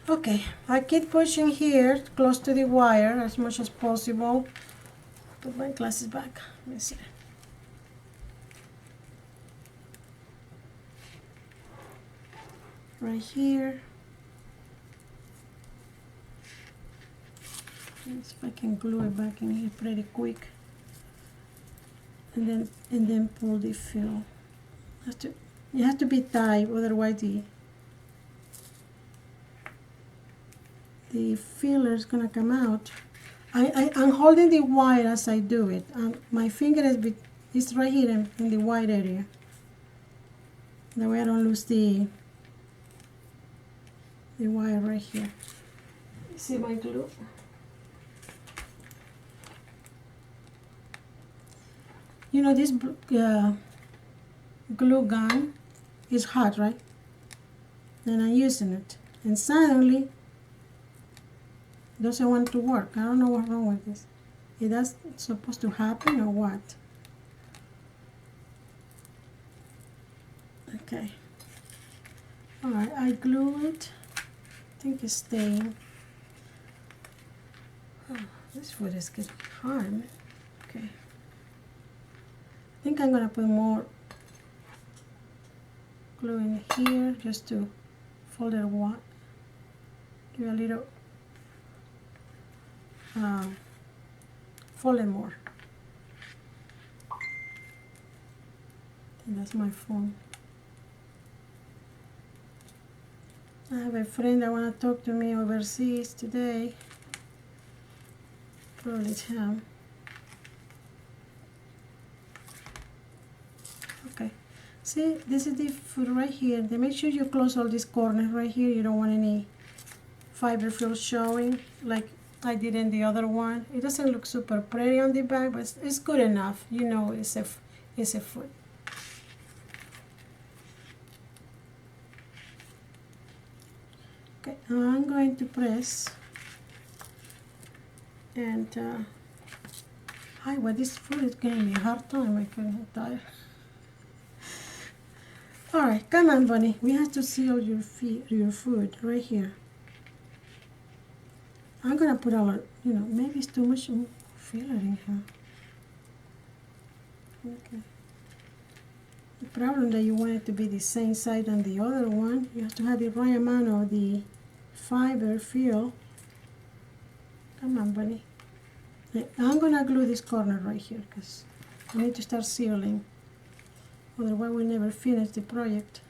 Okay, I keep pushing here close to the wire as much as possible. Put my glasses back. Let me see. Right here. Let's see if I can glue it back in here pretty quick. And then pull the fill. You have to be tight, otherwise the filler is gonna come out. I'm holding the wire as I do it. My finger is right here in the white area. That way I don't lose the wire right here. See my glue? You know, this glue gun is hot, right? And I'm using it, and suddenly doesn't want to work. I don't know what's wrong with this. Is that supposed to happen or what? Okay. Alright, I glue it. I think it's staying. Oh, this foot is getting hard. Okay. I think I'm gonna put more glue in here just to fold it one. Give a little fold it more. And that's my phone. I have a friend that wanna talk to me overseas today. Probably it's him. See, this is the foot right here. Then make sure you close all these corners right here. You don't want any fiber fill showing like I did in the other one. It doesn't look super pretty on the back, but it's good enough. You know, it's a foot. Okay, now I'm going to press and hi, what this foot is giving me a hard time. I can't tire. All right, come on, bunny. We have to seal your foot right here. I'm gonna put our, maybe it's too much filler in here. Okay. The problem that you want it to be the same side than the other one, you have to have the right amount of the fiber fill. Come on, bunny. I'm gonna glue this corner right here because I need to start sealing. Otherwise, we'll never finish the project.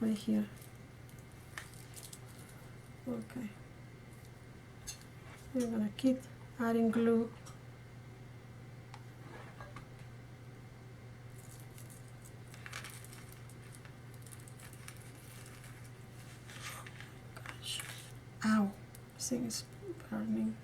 Right here. Okay. We're gonna keep adding glue. Gosh. Ow. This thing is burning.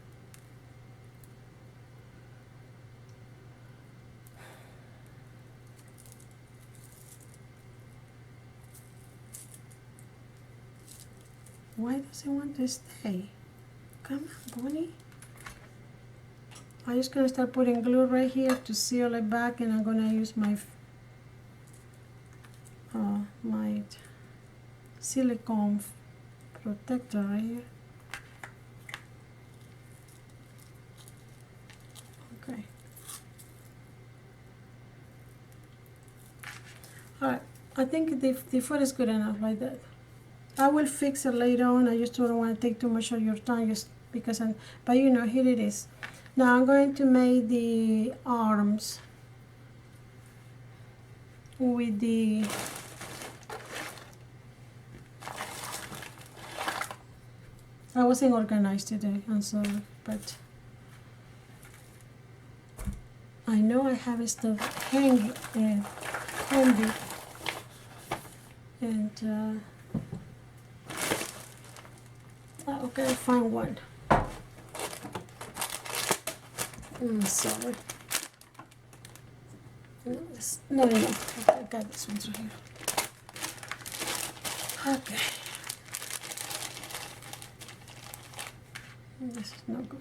Why does it want to stay? Come on, bunny. I'm just gonna start putting glue right here to seal it back, and I'm gonna use my my silicone protector right here. Okay. All right. I think the foot is good enough like that. I will fix it later on. I just don't want to take too much of your time, just because but here it is. Now I'm going to make the arms with the I wasn't organized today, I'm sorry, but I know I have stuff handy, and okay, I found one. I'm sorry. No, it's not enough. Okay, I got this one right here. Okay. This is not good.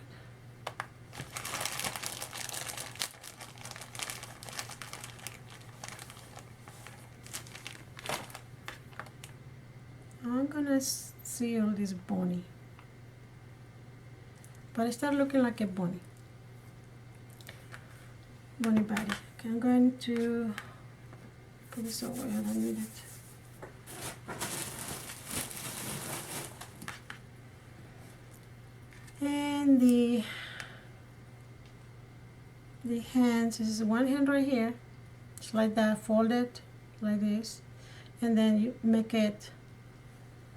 I'm gonna seal this bunny, but it starts looking like a bunny body. Okay, I'm going to put this away. I don't need it. And the hands, this is one hand right here, just like that, folded like this, and then you make it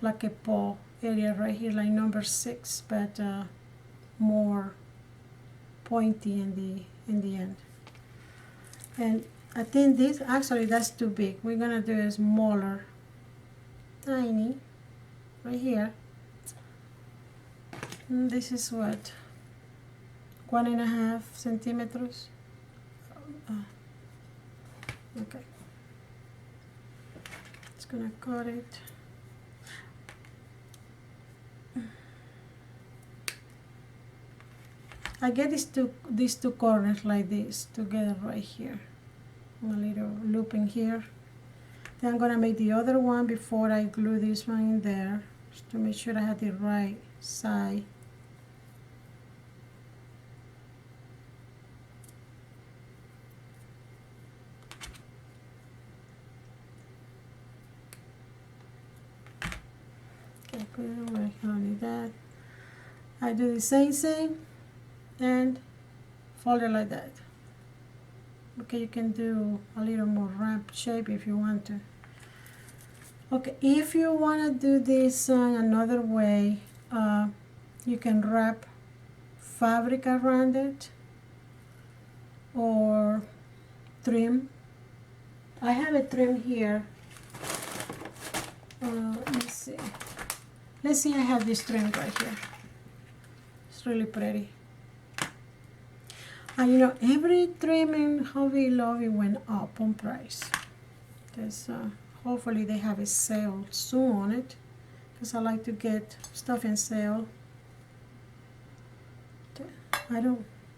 like a paw area right here, like number 6, but more pointy in the end. And I think this, actually that's too big. We're gonna do a smaller, tiny, right here. And this is what, 1.5 centimeters. Okay. Just gonna cut it. I get these two corners like this together right here. A little looping here. Then I'm gonna make the other one before I glue this one in there, just to make sure I have the right side. Okay, put it away. I don't need that. I do the same thing and fold it like that. Okay, you can do a little more ramp shape if you want to. Okay, if you want to do this another way, you can wrap fabric around it or trim I have a trim here. Let's see. Let's see, I have this trim right here. It's really pretty. And you know, every trim in Hobby Lobby went up on price. There's, hopefully they have a sale soon on it, because I like to get stuff in sale.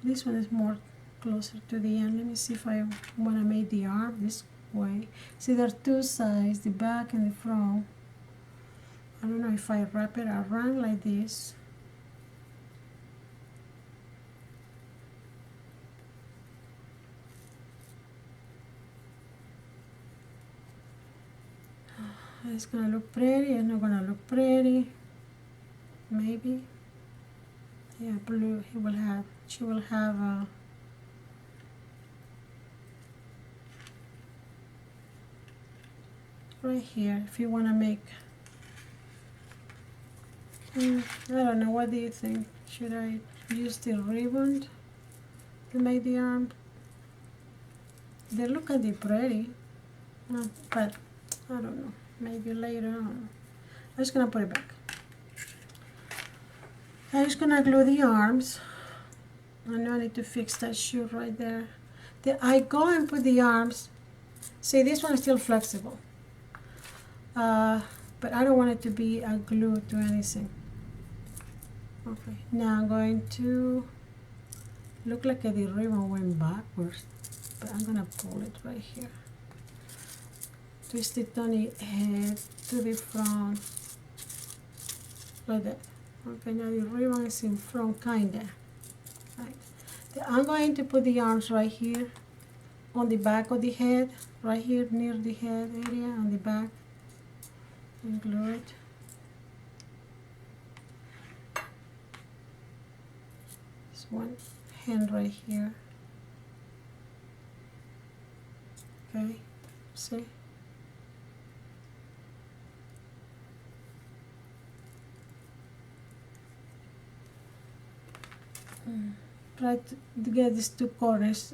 This one is more closer to the end. Let me see if I want to make the arm this way. See, there are two sides, the back and the front. I don't know if I wrap it around like this. It's gonna look pretty, it's not gonna look pretty. Maybe. Yeah, blue, she will have a right here if you wanna make, I don't know, what do you think? Should I use the ribbon to make the arm? They look kind of pretty, but I don't know, maybe later on. I'm just gonna put it back. I'm just gonna glue the arms. I know I need to fix that shoe right there. I go and put the arms. See, this one is still flexible. But I don't want it to be glued to anything. Okay, now I'm going to look like the ribbon went backwards, but I'm gonna pull it right here. Twist the Tony head to the front, like that. Okay, now the ribbon is in front, kinda. Right. I'm going to put the arms right here on the back of the head, right here near the head area on the back, and glue it. This one hand right here. Okay, see? Try to get these two corners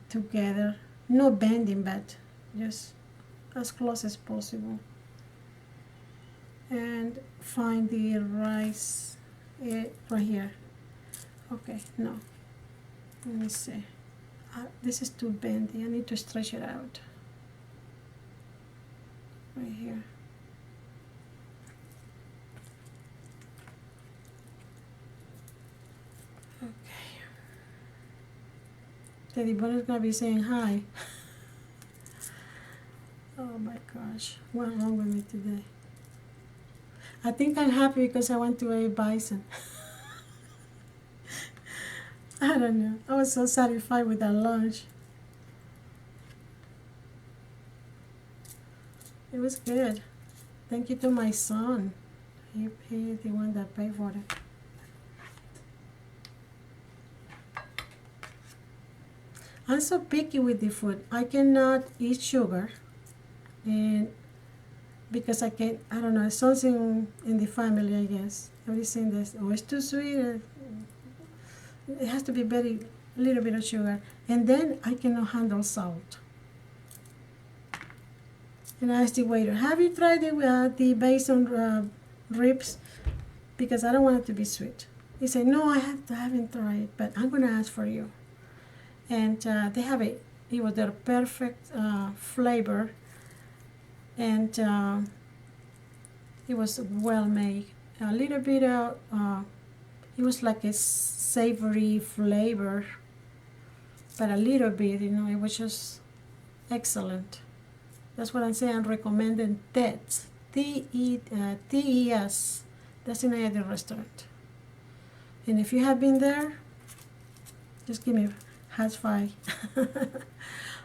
together. No bending, but just as close as possible. And find the right here. Okay, no. Let me see. This is too bendy. I need to stretch it out. Right here. Teddy Bunny is gonna be saying hi. Oh my gosh, what's wrong with me today? I think I'm happy because I went to a bison. I don't know. I was so satisfied with that lunch. It was good. Thank you to my son. He is the one that paid for it. I'm so picky with the food. I cannot eat sugar, and because I don't know, it's something in the family, I guess. Everything that's, oh, it's too sweet. It has to be a little bit of sugar. And then I cannot handle salt. And I asked the waiter, have you tried the bacon ribs? Because I don't want it to be sweet. He said, no, I haven't tried, but I'm going to ask for you. And they have it was their perfect flavor, and it was well made. A little bit of, it was like a savory flavor, but a little bit, it was just excellent. That's what I'm saying. I'm recommending TETS, T-E-S. That's the name of the restaurant. And if you have been there, just give me high five.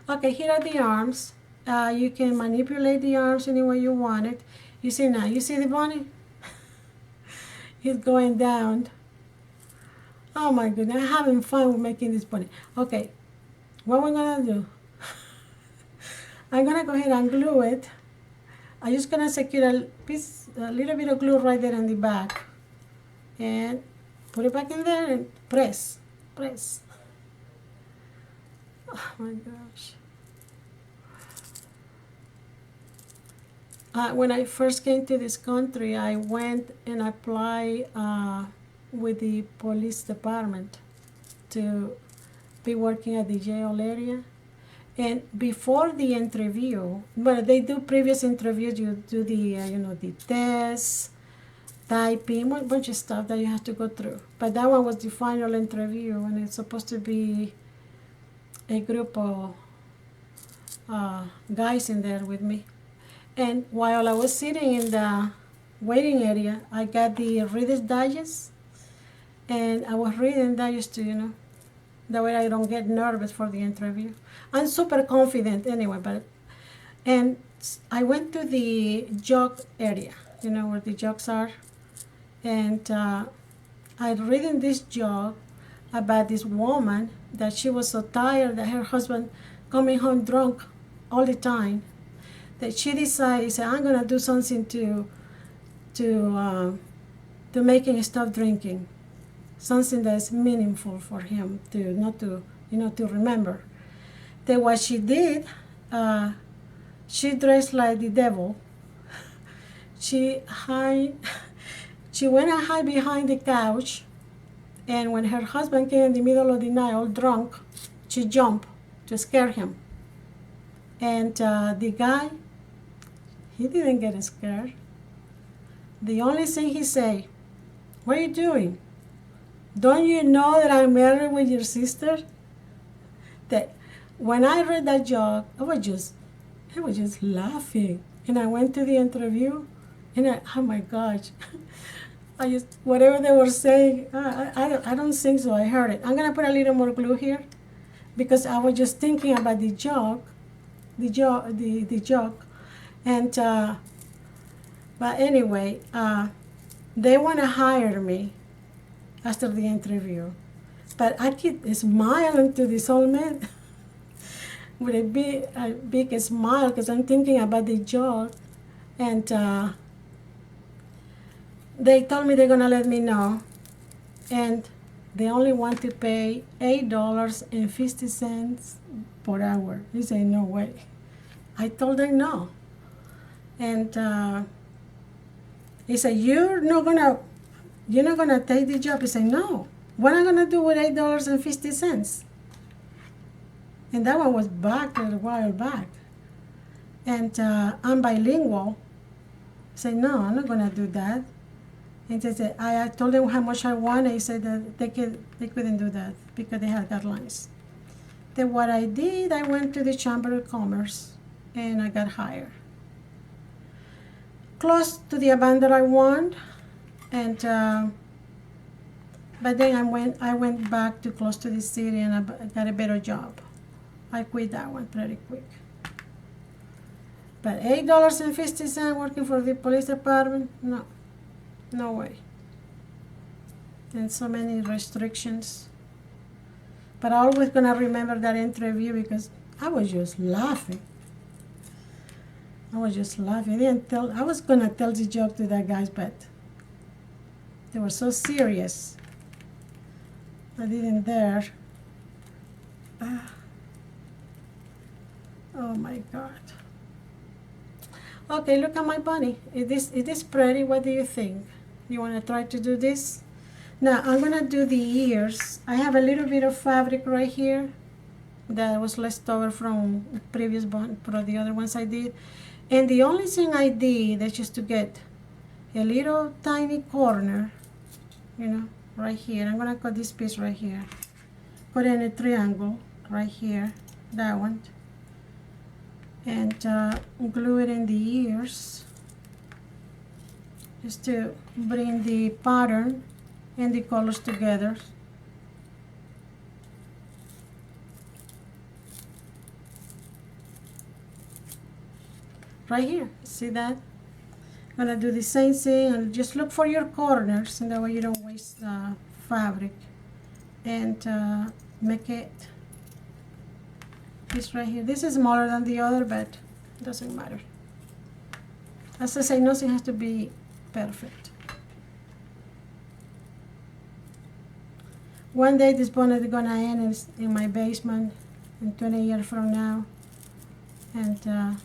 Okay, here are the arms. You can manipulate the arms any way you want it. You see now, you see the bunny? He's going down. Oh my goodness, I'm having fun with making this bunny. Okay, what we're gonna do, I'm gonna go ahead and glue it. I'm just gonna secure a little bit of glue right there in the back. And put it back in there and press. Oh my gosh. when I first came to this country, I went and applied with the police department to be working at the jail area. And before the interview, well, they do previous interviews. You do the the tests, typing, a bunch of stuff that you have to go through. But that one was the final interview, and it's supposed to be a group of guys in there with me. And while I was sitting in the waiting area, I got the Reader's Digest, and I was reading that just to, that way I don't get nervous for the interview. I'm super confident anyway, and I went to the jug area, where the jugs are, and I read in this jug about this woman that she was so tired that her husband coming home drunk all the time, that she decided, said, I'm gonna do something to make him stop drinking, something that's meaningful for him to remember. That what she did, she dressed like the devil. She went and hid behind the couch, and when her husband came in the middle of the night all drunk, she jumped to scare him. And the guy, he didn't get scared. The only thing he said, what are you doing? Don't you know that I'm married with your sister? That when I read that joke, I was just laughing. And I went to the interview, and oh my gosh, whatever they were saying, I don't think so. I heard it. I'm gonna put a little more glue here, because I was just thinking about the joke, and but anyway, they want to hire me after the interview, but I keep smiling to this old man with a big smile, because I'm thinking about the joke, and they told me they're gonna let me know, and they only want to pay $8.50 per hour. He said, no way. I told them no, and he said, you're not gonna take the job. He said, no. What am I gonna do with $8.50? And that one was back a while back. And I'm bilingual. I said, no, I'm not gonna do that. And they said, I told them how much I wanted. He said that they couldn't do that because they had guidelines. Then what I did, I went to the Chamber of Commerce, and I got hired. Close to the amount that I want, and but then I went back to close to the city, and I got a better job. I quit that one pretty quick. But $8.50 working for the police department? No way. And so many restrictions. But I'm always gonna remember that interview, because I was just laughing. I was gonna tell the joke to that guys, but they were so serious. I didn't dare. Oh my God. Okay, look at my bunny. It is pretty. What do you think? You want to try to do this? Now, I'm going to do the ears. I have a little bit of fabric right here that was left over from previous for the other ones I did. And the only thing I did is just to get a little tiny corner, right here. I'm going to cut this piece right here. Put in a triangle right here, that one. And glue it in the ears, just to bring the pattern and the colors together. Right here, see that? I'm gonna do the same thing, and just look for your corners, and that way you don't waste fabric. And make it this right here. This is smaller than the other, but it doesn't matter. As I say, nothing has to be perfect. One day this bonnet is gonna end in my basement in 20 years from now, and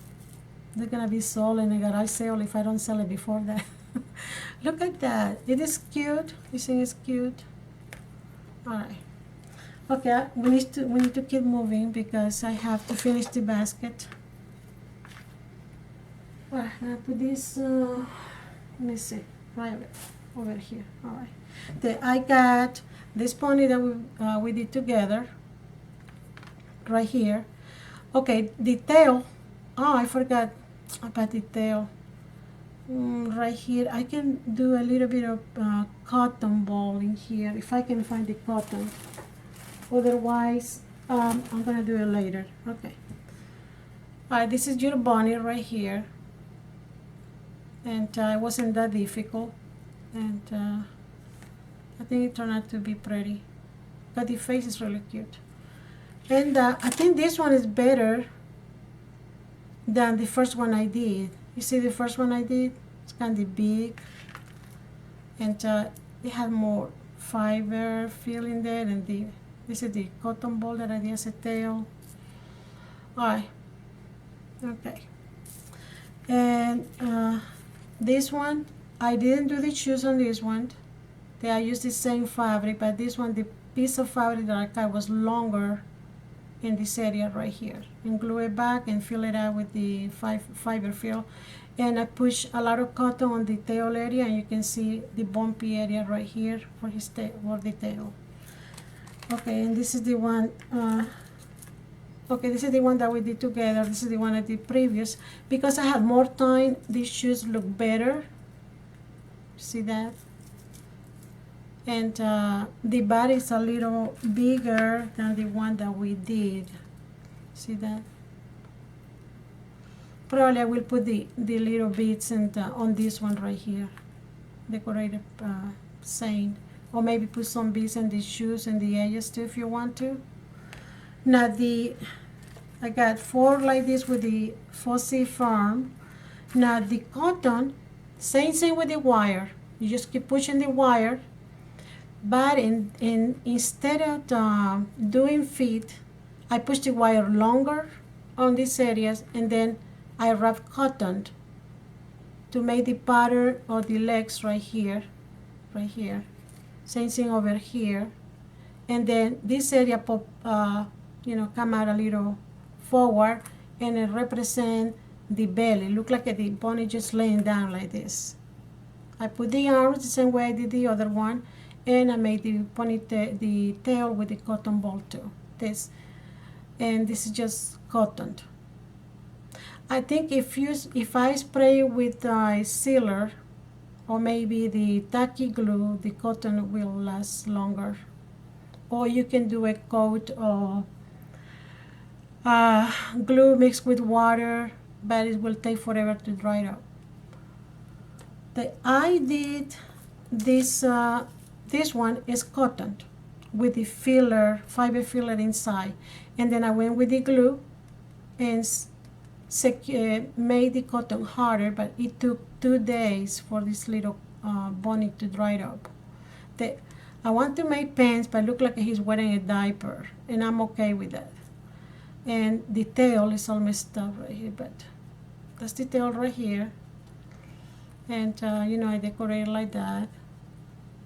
They're gonna be sold in a garage sale if I don't sell it before that. Look at that. It is cute. You think it's cute? Alright. Okay, we need to keep moving because I have to finish the basket. Alright, I'm gonna put this let me see, right over here. Alright. I got this pony that we did together right here. Okay, the tail. Oh, I forgot about the tail. Right here, I can do a little bit of cotton ball in here if I can find the cotton. Otherwise, I'm gonna do it later. Okay. Alright, this is your bunny right here, and it wasn't that difficult, and I think it turned out to be pretty. But the face is really cute, and I think this one is better than the first one I did. You see the first one I did? It's kind of big, and it had more fiber feel in there, and this is the cotton ball that I did as a tail. Alright, okay. And this one, I didn't do the shoes on this one. I used the same fabric, but this one, the piece of fabric that I cut was longer in this area right here, and glue it back and fill it out with the fiber fill. And I push a lot of cotton on the tail area, and you can see the bumpy area right here for his tail, for the tail. Okay, and this is the one. Okay, this is the one that we did together. This is the one I did previous. Because I had more time, these shoes look better. See that? And the body is a little bigger than the one that we did. See that? Probably I will put the little beads and on this one right here, decorated saying, or maybe put some beads in the shoes and the edges too if you want to. Now I got 4 like this with the Fussy Farm. Now the cotton, same thing with the wire. You just keep pushing the wire, but instead of doing feet, I push the wire longer on these areas, and then I wrap cotton to make the pattern or the legs right here. Same thing over here, and then this area pop, come out a little forward, and it represent the belly. Look like the pony just laying down like this. I put the arms the same way I did the other one, and I made the pony the tail with the cotton ball too. And this is just cotton. I think if I spray with a sealer or maybe the tacky glue, the cotton will last longer. Or you can do a coat of glue mixed with water, but it will take forever to dry up. I did this one is cotton with the fiber filler inside, and then I went with the glue and made the cotton harder, but it took 2 days for this little bunny to dry up. I want to make pants, but look like he's wearing a diaper, and I'm okay with that. And the tail is all messed up right here, but that's the tail right here. And I decorate like that.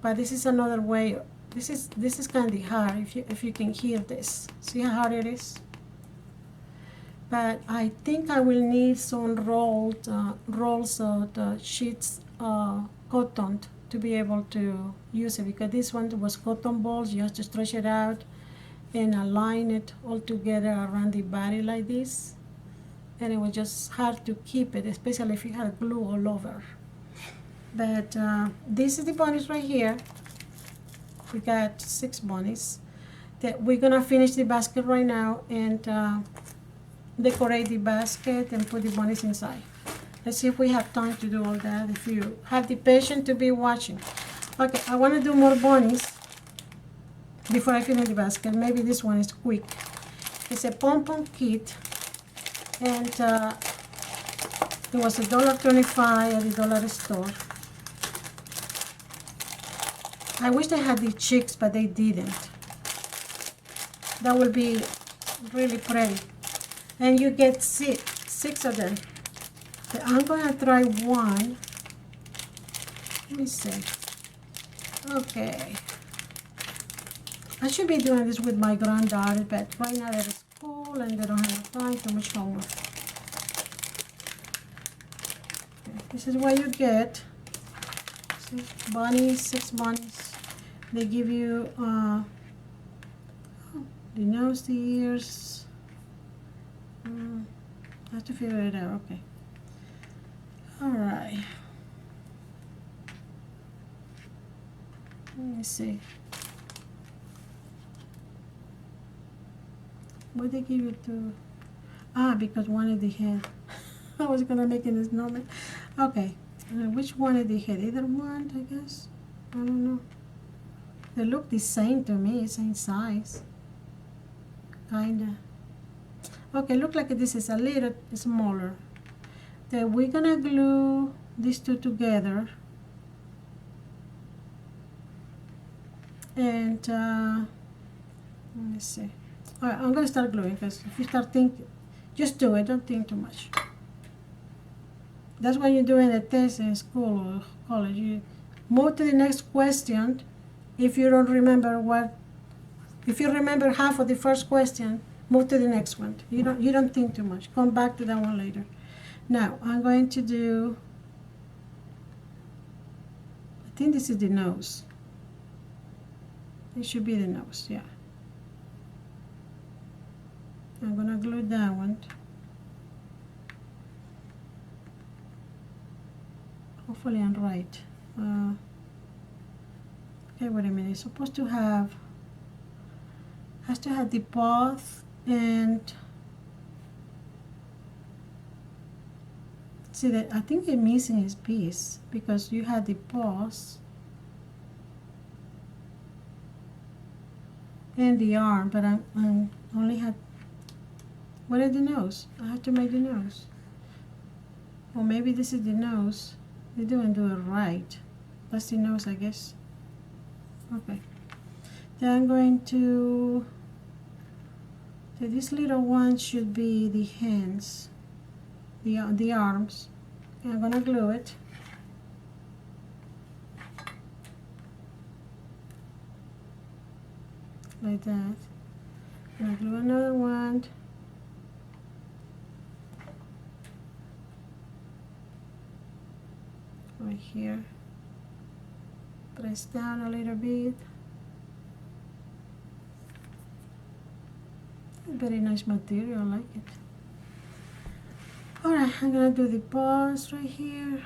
But this is another way. This is kind of hard if you can hear this. See how hard it is? But I think I will need some rolls of sheets cotton to be able to use it, because this one was cotton balls. You have to stretch it out and align it all together around the body like this, and it was just hard to keep it, especially if you had glue all over. But this is the bunnies right here. We got 6 bunnies. We're gonna finish the basket right now and decorate the basket and put the bunnies inside. Let's see if we have time to do all that, if you have the patience to be watching. Okay, I want to do more bunnies before I finish the basket. Maybe this one is quick. It's a pom-pom kit, and it was $1.25 at the dollar store. I wish they had the chicks, but they didn't. That would be really pretty. And you get six of them. Okay, I'm gonna try one. Let me see. Okay. I should be doing this with my granddaughter, but right now they're at school and they don't have time, too much homework. Okay, this is what you get. See, bunnies, 6 bunnies. They give you the nose, the ears. I have to figure it out. Okay. All right. Let me see. What they give you to? Because one of the head. I was gonna make it as normal. Okay. Which one of the head? Either one, I guess. I don't know. They look the same to me, same size. Kinda. Okay, look like this is a little smaller. Then we're gonna glue these two together. And let me see. All right, I'm gonna start gluing because if you start thinking, just do it. Don't think too much. That's what you're doing a test in school or college. You move to the next question. If you don't remember if you remember half of the first question, move to the next one. You don't think too much. Come back to that one later. Now I'm going to do. I think this is the nose. It should be the nose, yeah. I'm gonna glue that one. Hopefully I'm right. Okay, wait a minute. It's supposed to have, has to have the path and see that I think the missing is piece because you had the paws and the arm, but I only had. What is the nose? I have to make the nose. Or maybe this is the nose. They didn't do it right. That's the nose, I guess. Okay. Then I'm going to. So this little one should be the hands, the arms. And I'm gonna glue it. Like that. And I'll glue another one. Right here. Press down a little bit. Very nice material, I like it. Alright, I'm gonna do the paws right here.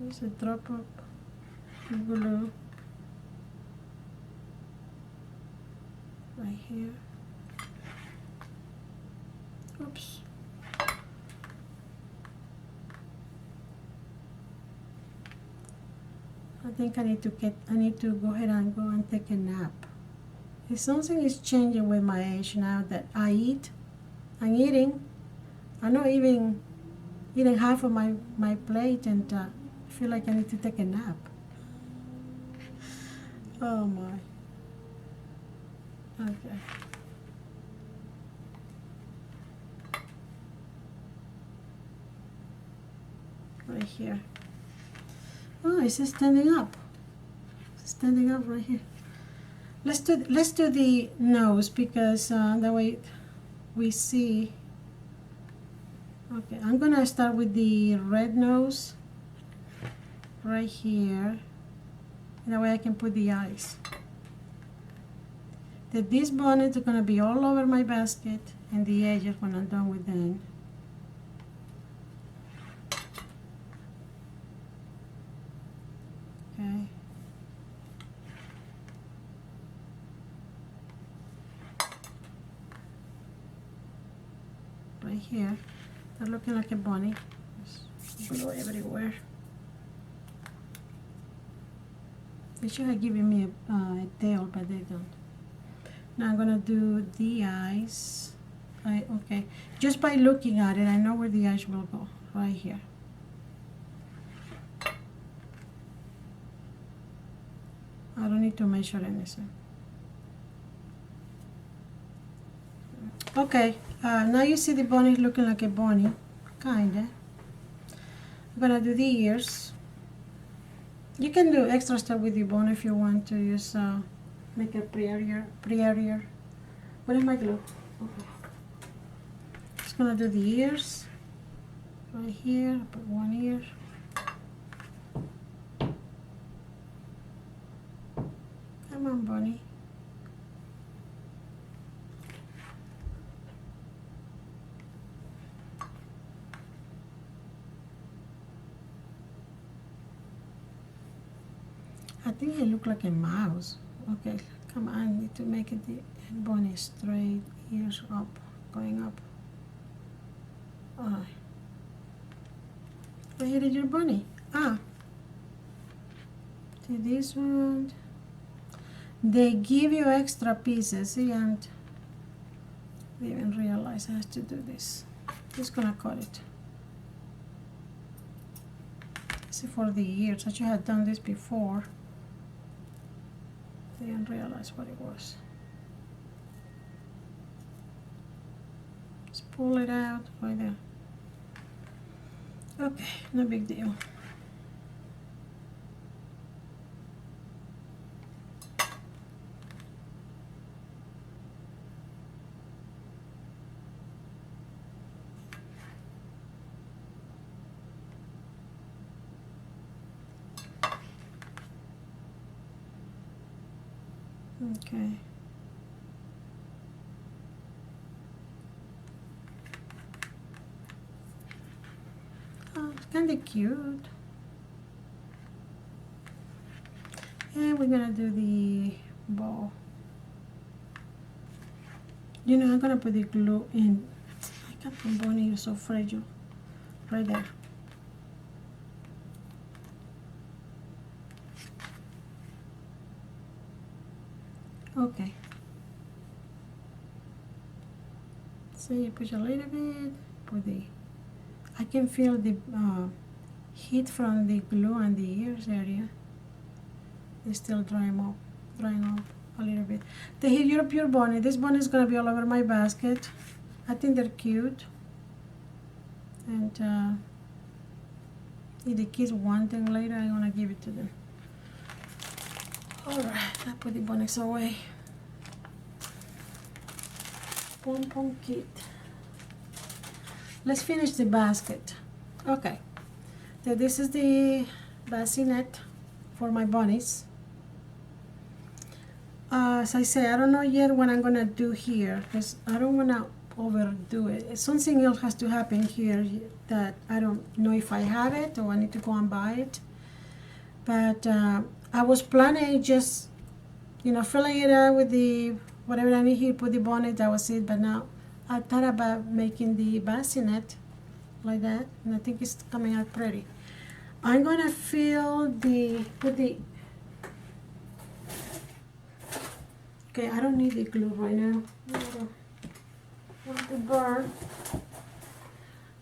There's a drop of glue right here. Oops. I think I need to go ahead and go and take a nap. If something is changing with my age now that I'm eating. I'm not even eating half of my plate and I feel like I need to take a nap. Oh my. Okay. Right here. Oh, it's standing up. It's standing up right here. Let's do the nose because that way we see. Okay, I'm gonna start with the red nose right here. And that way I can put the eyes. This bonnet is gonna be all over my basket and the edges when I'm done with them. Okay. Right here. They're looking like a bunny. There's glue everywhere. They should have given me a tail, but they don't. Now I'm gonna do the eyes. Okay. Just by looking at it, I know where the eyes will go. Right here. I don't need to measure anything. Okay, now you see the bunny looking like a bunny, kinda. I'm gonna do the ears. You can do extra stuff with the bone if you want to use, make a pre-ear. What is my glue? Okay. Just gonna do the ears. Right here, put one ear. Come on, bunny. I think he looked like a mouse. Okay, come on, I need to make it the bunny straight, ears up, going up. Alright. Where is your bunny? Ah. See this one. They give you extra pieces, see, and I didn't realize I have to do this. Just gonna cut it. See, for the ears, I should have done this before. Didn't realize what it was. Just pull it out right there. Okay, no big deal. Okay. Oh, it's kind of cute. And we're gonna do the bow. You know, I'm gonna put the glue in. I can't put bunny, you're so fragile. Right there. Okay. So you push a little bit, put the, I can feel the heat from the glue on the ears area. It's still drying up a little bit. The European bunny, this bunny is gonna be all over my basket. I think they're cute. And if the kids want them later, I'm gonna give it to them. Alright, I put the bunnies away. Pom pom kit. Let's finish the basket. Okay. So this is the bassinet for my bunnies. As I say, I don't know yet what I'm gonna do here because I don't wanna overdo it. Something else has to happen here that I don't know if I have it or I need to go and buy it. But I was planning just, you know, filling it out with the whatever I need here, put the bonnet, that was it. But now I thought about making the bassinet like that, and I think it's coming out pretty. I'm gonna put the, okay, I don't need the glue right now. Want to burn.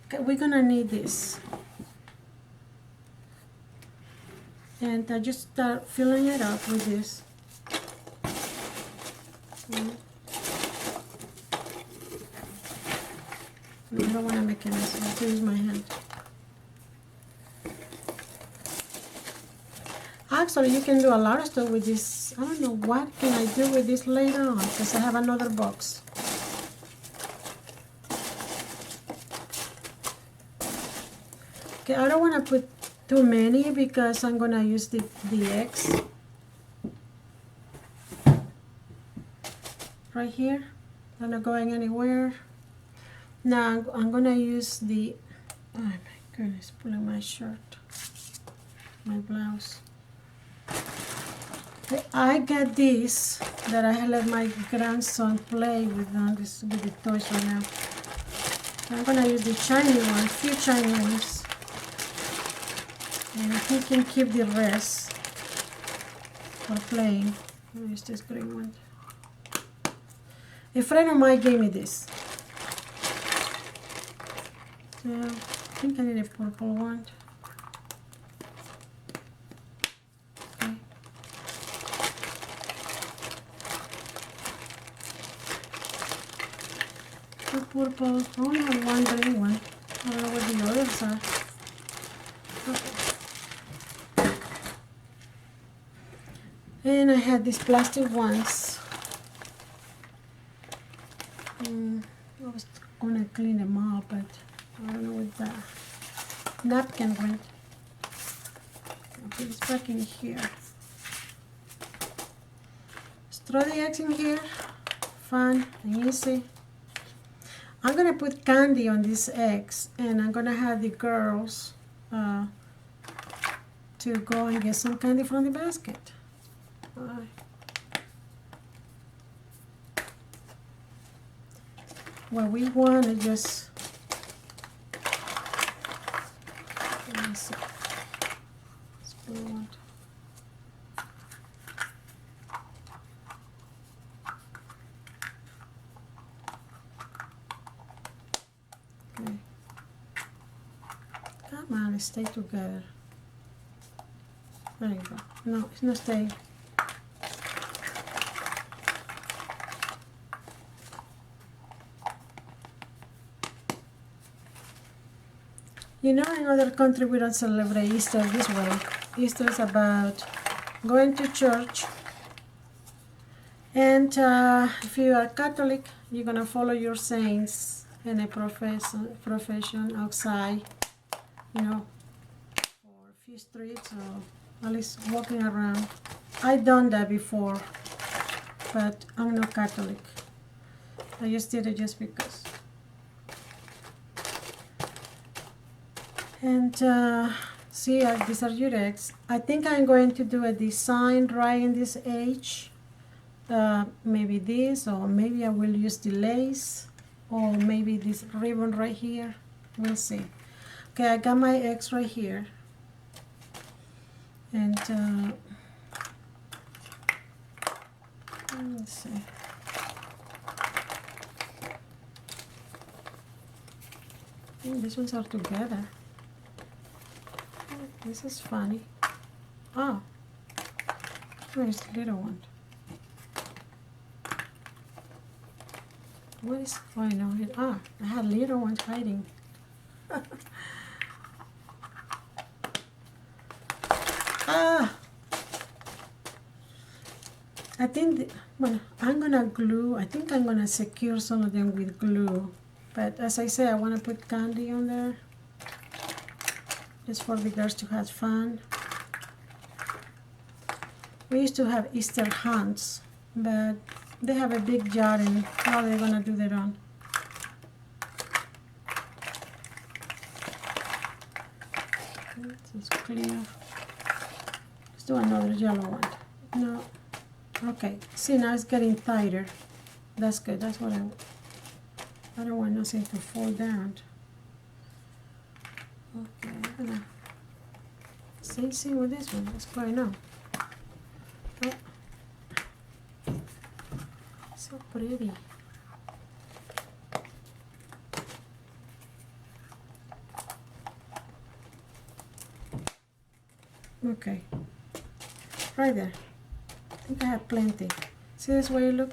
Okay, we're gonna need this. And I just start filling it up with this. I don't want to make a mess. I have to use my hand. Actually, you can do a lot of stuff with this. I don't know what can I do with this later on because I have another box. Okay, I don't want to put too many because I'm gonna use the eggs right here. They're not going anywhere. Now I'm gonna use the, oh my goodness, pulling my shirt, my blouse. I got this that I let my grandson play with with the toys right now. I'm gonna use the shiny ones, few shiny ones. And he can keep the rest for playing. Where's this green one? A friend of mine gave me this. So I think I need a purple one. Okay. The purple, I only have one green one. I don't know what the others are. Okay. And I had these plastic ones. I was gonna clean them up, but I don't know what the napkin went. I'll put this back in here. Throw the eggs in here. Fun and easy. I'm gonna put candy on these eggs, and I'm gonna have the girls to go and get some candy from the basket. What we want is just, let me see. Let's put one. Okay. Come on, stay together. There you go. No, it's not staying. You know, in other countries we don't celebrate Easter this way. Easter is about going to church, and if you are Catholic, you're gonna follow your saints in a profession outside, you know, or a few streets, or at least walking around. I've done that before, but I'm not Catholic. I just did it just because. And see, these are your eggs. I think I'm going to do a design right in this edge. Maybe this, or maybe I will use the lace, or maybe this ribbon right here. We'll see. Okay, I got my eggs right here. And let's see. These ones are together. This is funny. Oh, where's the little one? What is going on here? Ah, I had little ones hiding. Ah! I think, well, I'm gonna glue, I think I'm gonna secure some of them with glue. But as I said, I wanna put candy on there. Just for the girls to have fun. We used to have Easter hunts, but they have a big jar, and how they're gonna do their own. This is clear. Let's do another yellow one. No. Okay. See, now it's getting tighter. That's good. That's what I don't want nothing to fall down. Okay, I'm gonna same thing with this one. What's going on? Oh. So pretty. Okay, right there. I think I have plenty. See this way you look?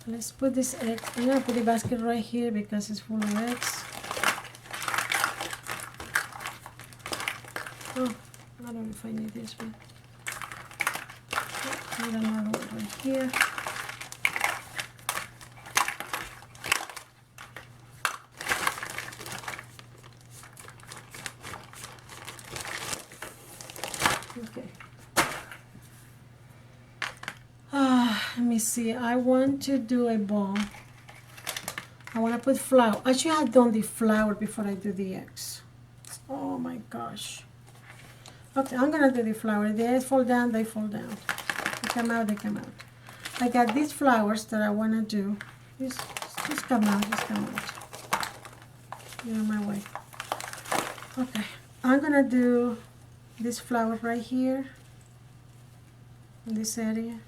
Let's put this egg. I'm gonna put the basket right here because it's full of eggs. Oh, I don't know if I need this one. Need another one right here. Okay. Let me see. I want to do a ball. I want to put flour. I should have done the flour before I do the eggs. Oh my gosh. Okay, I'm gonna do the flour. The eggs fall down, they fall down. They come out, they come out. I got these flowers that I wanna do. Just come out, just come out. You're in my way. Okay, I'm gonna do this flower right here, in this area.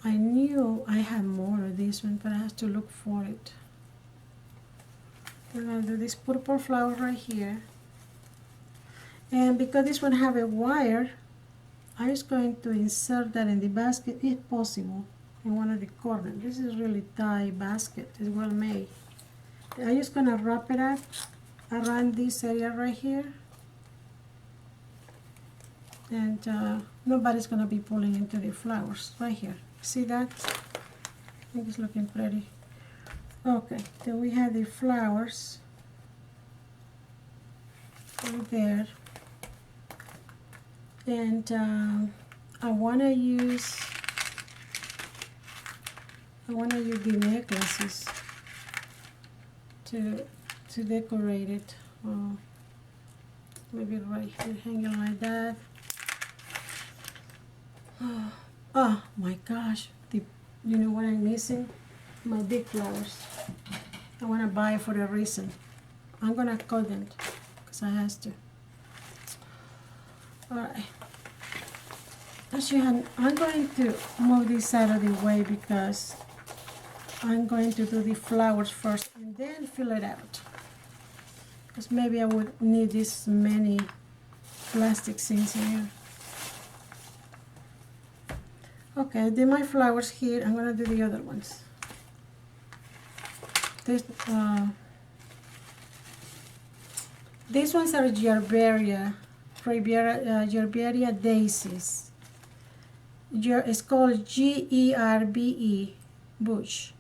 I knew I had more of this one, but I have to look for it. I'm gonna do this purple flower right here. And because this one have a wire, I'm just going to insert that in the basket if possible. in one of the corners. This is really tight basket. It's well made. I'm just gonna wrap it up around this area right here, and nobody's gonna be pulling into the flowers right here. See that? I think it's looking pretty. Okay, then we have the flowers right there, and I wanna use the necklaces to decorate it. Maybe right here, hanging like that. Oh my gosh, you know what I'm missing? My big flowers. I want to buy it for a reason. I'm gonna cut them because I have to. Alright. Actually, I'm going to move this out of the way because I'm going to do the flowers first and then fill it out. Because maybe I would need this many plastic things here. Okay, I did my flowers here. I'm gonna do the other ones. These ones are Gerberia daisies. It's called Gerbe bush.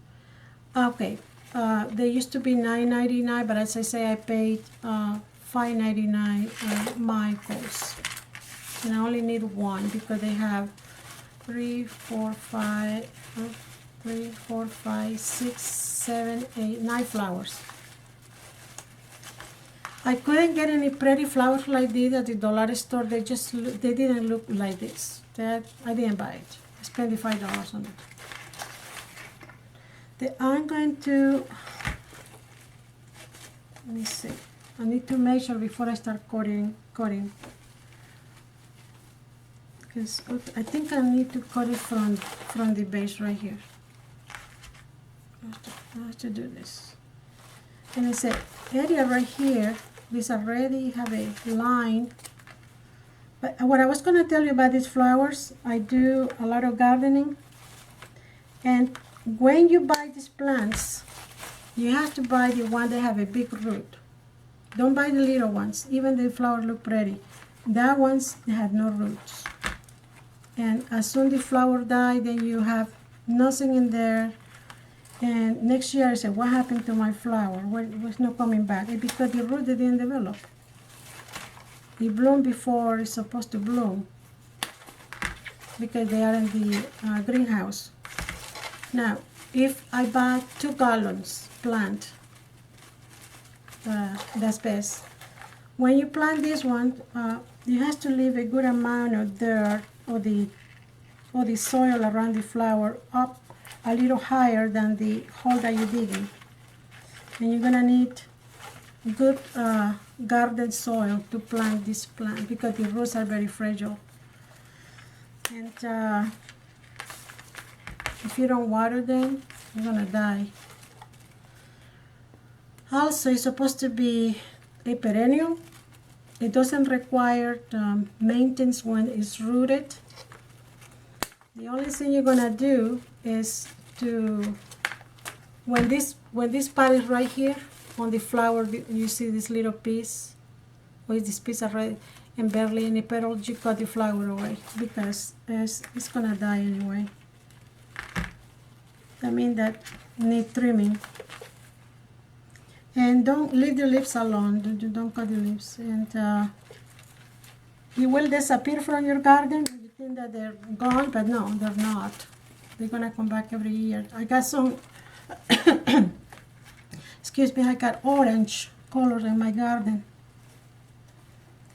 Okay, they used to be $9.99, but as I say, I paid $5.99 Michael's, and I only need one because they have 3, 4, 5, 6, 7, 8, 9 flowers. I couldn't get any pretty flowers like this at the dollar store. They didn't look like this. I didn't buy it. I spent the $5 on it. I'm going to, let me see. I need to measure before I start cutting. Because I think I need to cut it from the base right here. I have to do this. And it's an area right here. This already have a line. But what I was going to tell you about these flowers, I do a lot of gardening. And when you buy these plants, you have to buy the one that have a big root. Don't buy the little ones, even the flowers look pretty. That ones, they have no roots. And as soon the flower die, then you have nothing in there. And next year I said, what happened to my flower? What's not coming back? It's because the root didn't develop. It bloomed before it's supposed to bloom because they are in the greenhouse. Now, if I buy 2 gallons plant, that's best. When you plant this one, you have to leave a good amount of dirt or the soil around the flower up a little higher than the hole that you're digging. And you're gonna need good garden soil to plant this plant because the roots are very fragile. And if you don't water them, you're gonna die. Also, it's supposed to be a perennial. It doesn't require maintenance when it's rooted. The only thing you're gonna do is to, when this part is right here on the flower, you see this little piece, with this piece already and barely any petals, you cut the flower away because it's gonna die anyway. I mean that need trimming. And don't leave the leaves alone. Don't cut the leaves. And it will disappear from your garden. You think that they're gone, but no, they're not. They're gonna come back every year. I got some, excuse me, I got orange colors in my garden.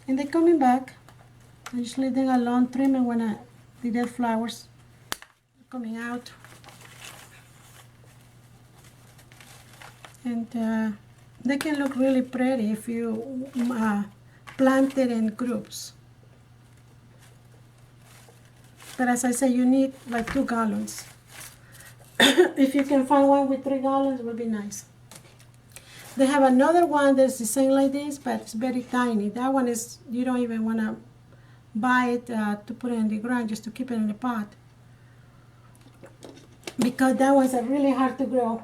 And they're coming back. I just leave them alone, trimming when the dead flowers are coming out. And they can look really pretty if you plant it in groups. But as I say, you need like 2 gallons. If you can find one with 3 gallons, it would be nice. They have another one that's the same like this, but it's very tiny. That one is, you don't even want to buy it to put it in the ground, just to keep it in the pot. because that was really hard to grow.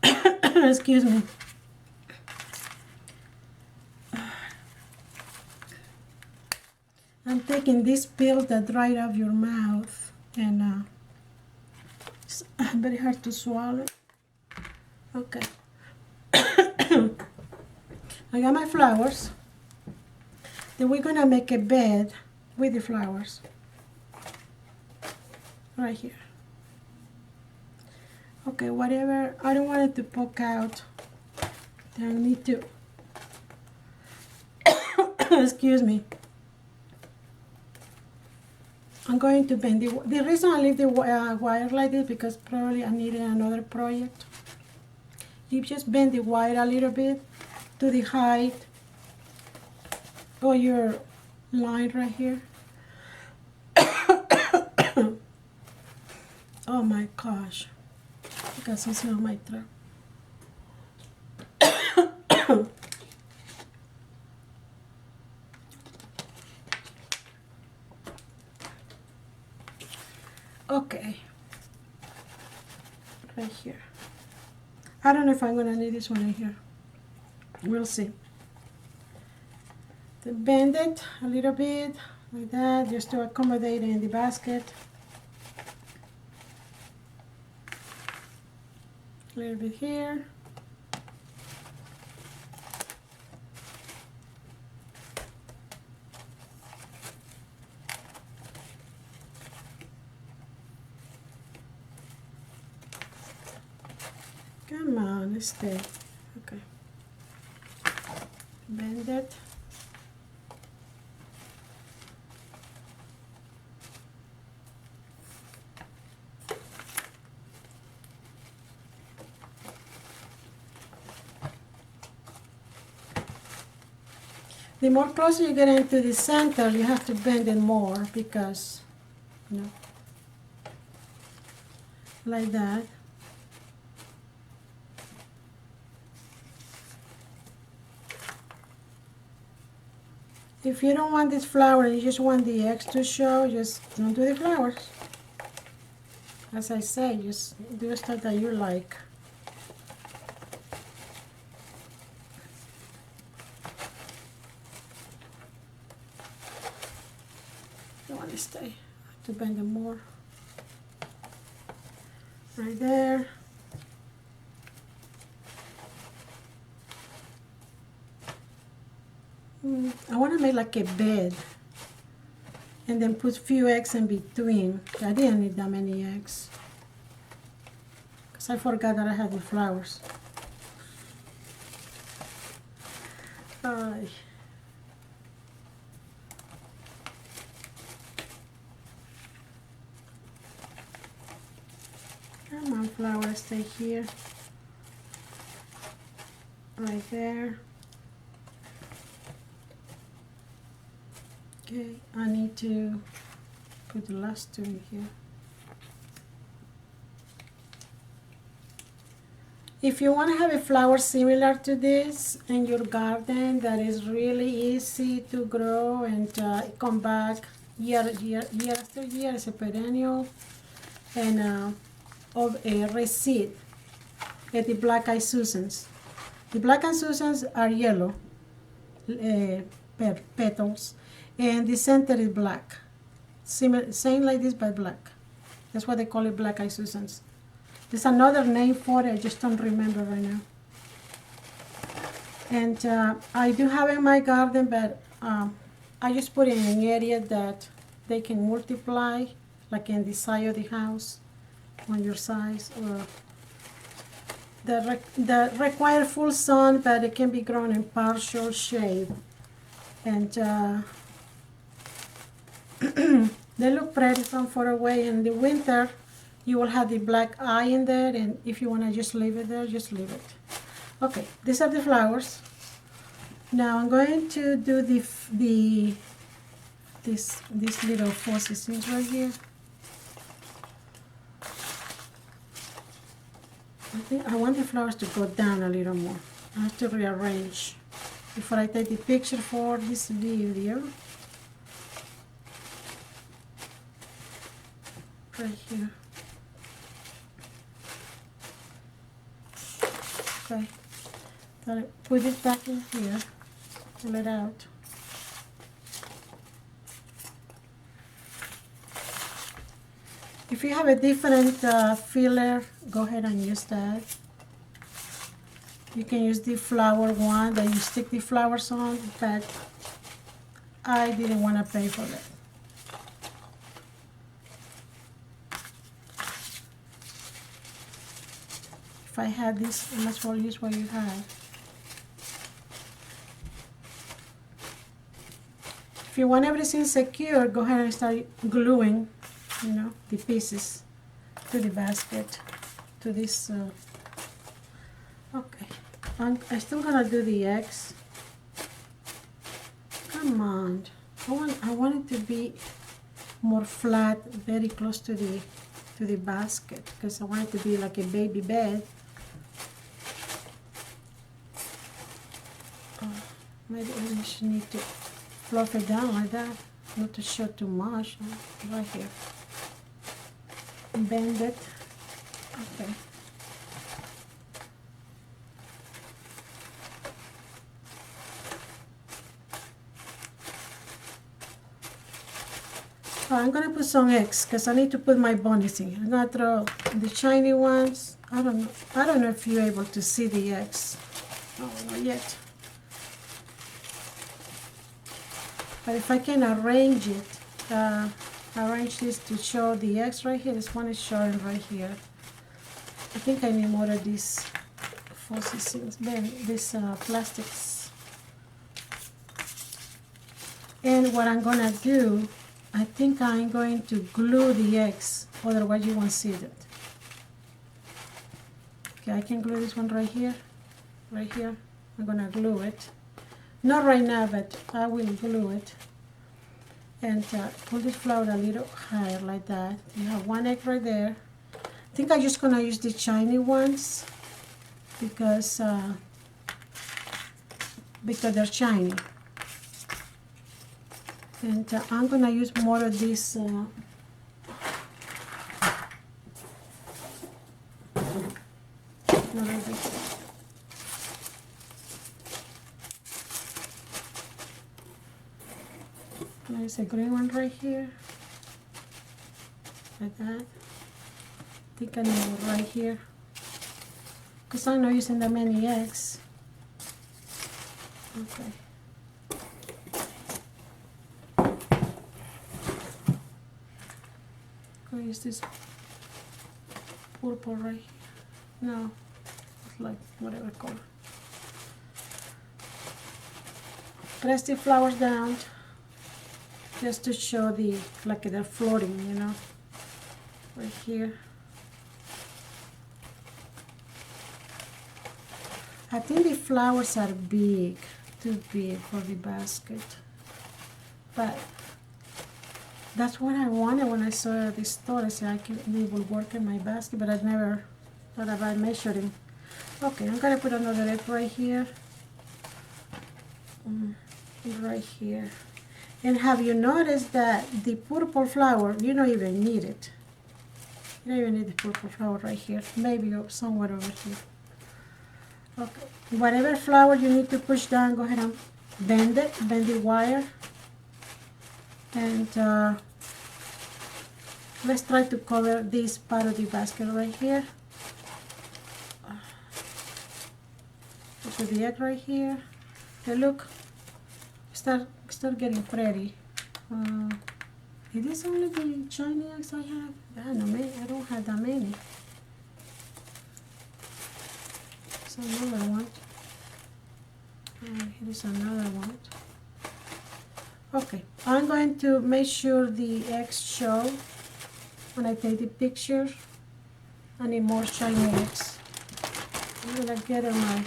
Excuse me. I'm taking these pills that dry out your mouth, and it's very hard to swallow. Okay. I got my flowers. Then we're gonna make a bed with the flowers. Right here. Okay, whatever. I don't want it to poke out. Then I need to. Excuse me. I'm going to bend the reason I leave the wire like this because probably I needed another project. You just bend the wire a little bit to the height of your line right here. Oh my gosh, I got something on my throat. Okay, right here. I don't know if I'm gonna need this one in here. We'll see. Then bend it a little bit like that, just to accommodate it in the basket. A little bit here. Come on, stay. Okay. Bend it. The more closer you get into the center, you have to bend it more because, you know, like that. If you don't want this flower, you just want the eggs to show, just don't do the flowers. As I say, just do stuff that you like. You want to stay, to bend them more. Right there. I want to make like a bed and then put few eggs in between. I didn't need that many eggs because I forgot that I had the flowers. Come on, flowers, stay here. Right there. Okay, I need to put the last two in here. If you want to have a flower similar to this in your garden that is really easy to grow and come back year after year as a perennial, and of a reseed, the black eyed Susans. The black eyed Susans are yellow petals, and the center is black. Same like this, but black. That's why they call it black eyed Susans. There's another name for it, I just don't remember right now. And I do have in my garden, but I just put it in an area that they can multiply, like in the side of the house, on your size, or that require full sun, but it can be grown in partial shade. And they look pretty from far away. In the winter, you will have the black eye in there, and if you want to just leave it there, just leave it. Okay, these are the flowers. Now I'm going to do this little fuzzy things right here. I think I want the flowers to go down a little more. I have to rearrange before I take the picture for this video. Right here. Okay. Then put it back in here. Pull it out. If you have a different filler, go ahead and use that. You can use the flower one that you stick the flowers on, but I didn't want to pay for it. If I had this, I might as well use what you have. If you want everything secure, go ahead and start gluing, the pieces to the basket, to this. Okay, I'm still gonna do the eggs. Come on, I want it to be more flat, very close to the basket, because I want it to be like a baby bed. Maybe I just need to fluff it down like that, not to show too much. Right here. Bend it. Okay. So I'm gonna put some eggs because I need to put my bunnies in. I'm gonna throw the shiny ones. I don't know if you're able to see the eggs. Oh, not yet. But if I can arrange it, arrange this to show the eggs right here. This one is showing right here. I think I need more of these fuzzy things, these plastics. And what I'm gonna do, I think I'm going to glue the eggs, otherwise you won't see it. Okay, I can glue this one right here. Right here. I'm gonna glue it. Not right now, but I will glue it. And pull this flower a little higher like that. You have one egg right there. I think I'm just gonna use the shiny ones because they're shiny. And I'm gonna use more of this there's a green one right here, like that. I think I need it right here, because I'm not using that many eggs. Okay. I'll use this purple right here. No, it's like whatever color. Press the flowers down, just to show like they're floating, right here. I think the flowers are big, too big for the basket, but that's what I wanted when I saw this store. I said they will work in my basket, but I never thought about measuring. Okay, I'm gonna put another egg right here, right here. And have you noticed that the purple flower, you don't even need it. You don't even need the purple flower right here. Maybe somewhere over here. Okay. Whatever flower you need to push down, go ahead and bend it. Bend the wire. And let's try to cover this part of the basket right here. Put the egg right here. Okay, look. Start getting pretty. It is only the shiny eggs I have. I don't have that many. It's another one. Here is another one. Okay, I'm going to make sure the eggs show when I take the picture. I need more shiny eggs. I'm gonna get my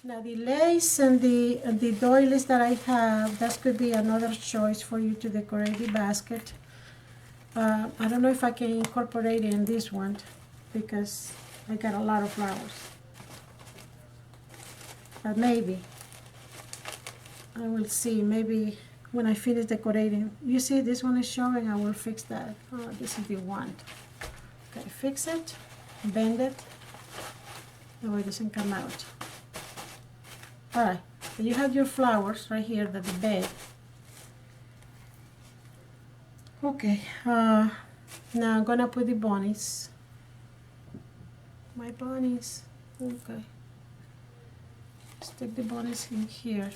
now the lace and the doilies that I have, that could be another choice for you to decorate the basket. I don't know if I can incorporate it in this one because I got a lot of flowers. But maybe. I will see. Maybe when I finish decorating. You see this one is showing, I will fix that. Oh, this is the one. Okay, fix it, bend it, that way it doesn't come out. All right, so you have your flowers right here, the bed. Okay, now I'm gonna put the bunnies. My bunnies, okay. Stick the bunnies in here,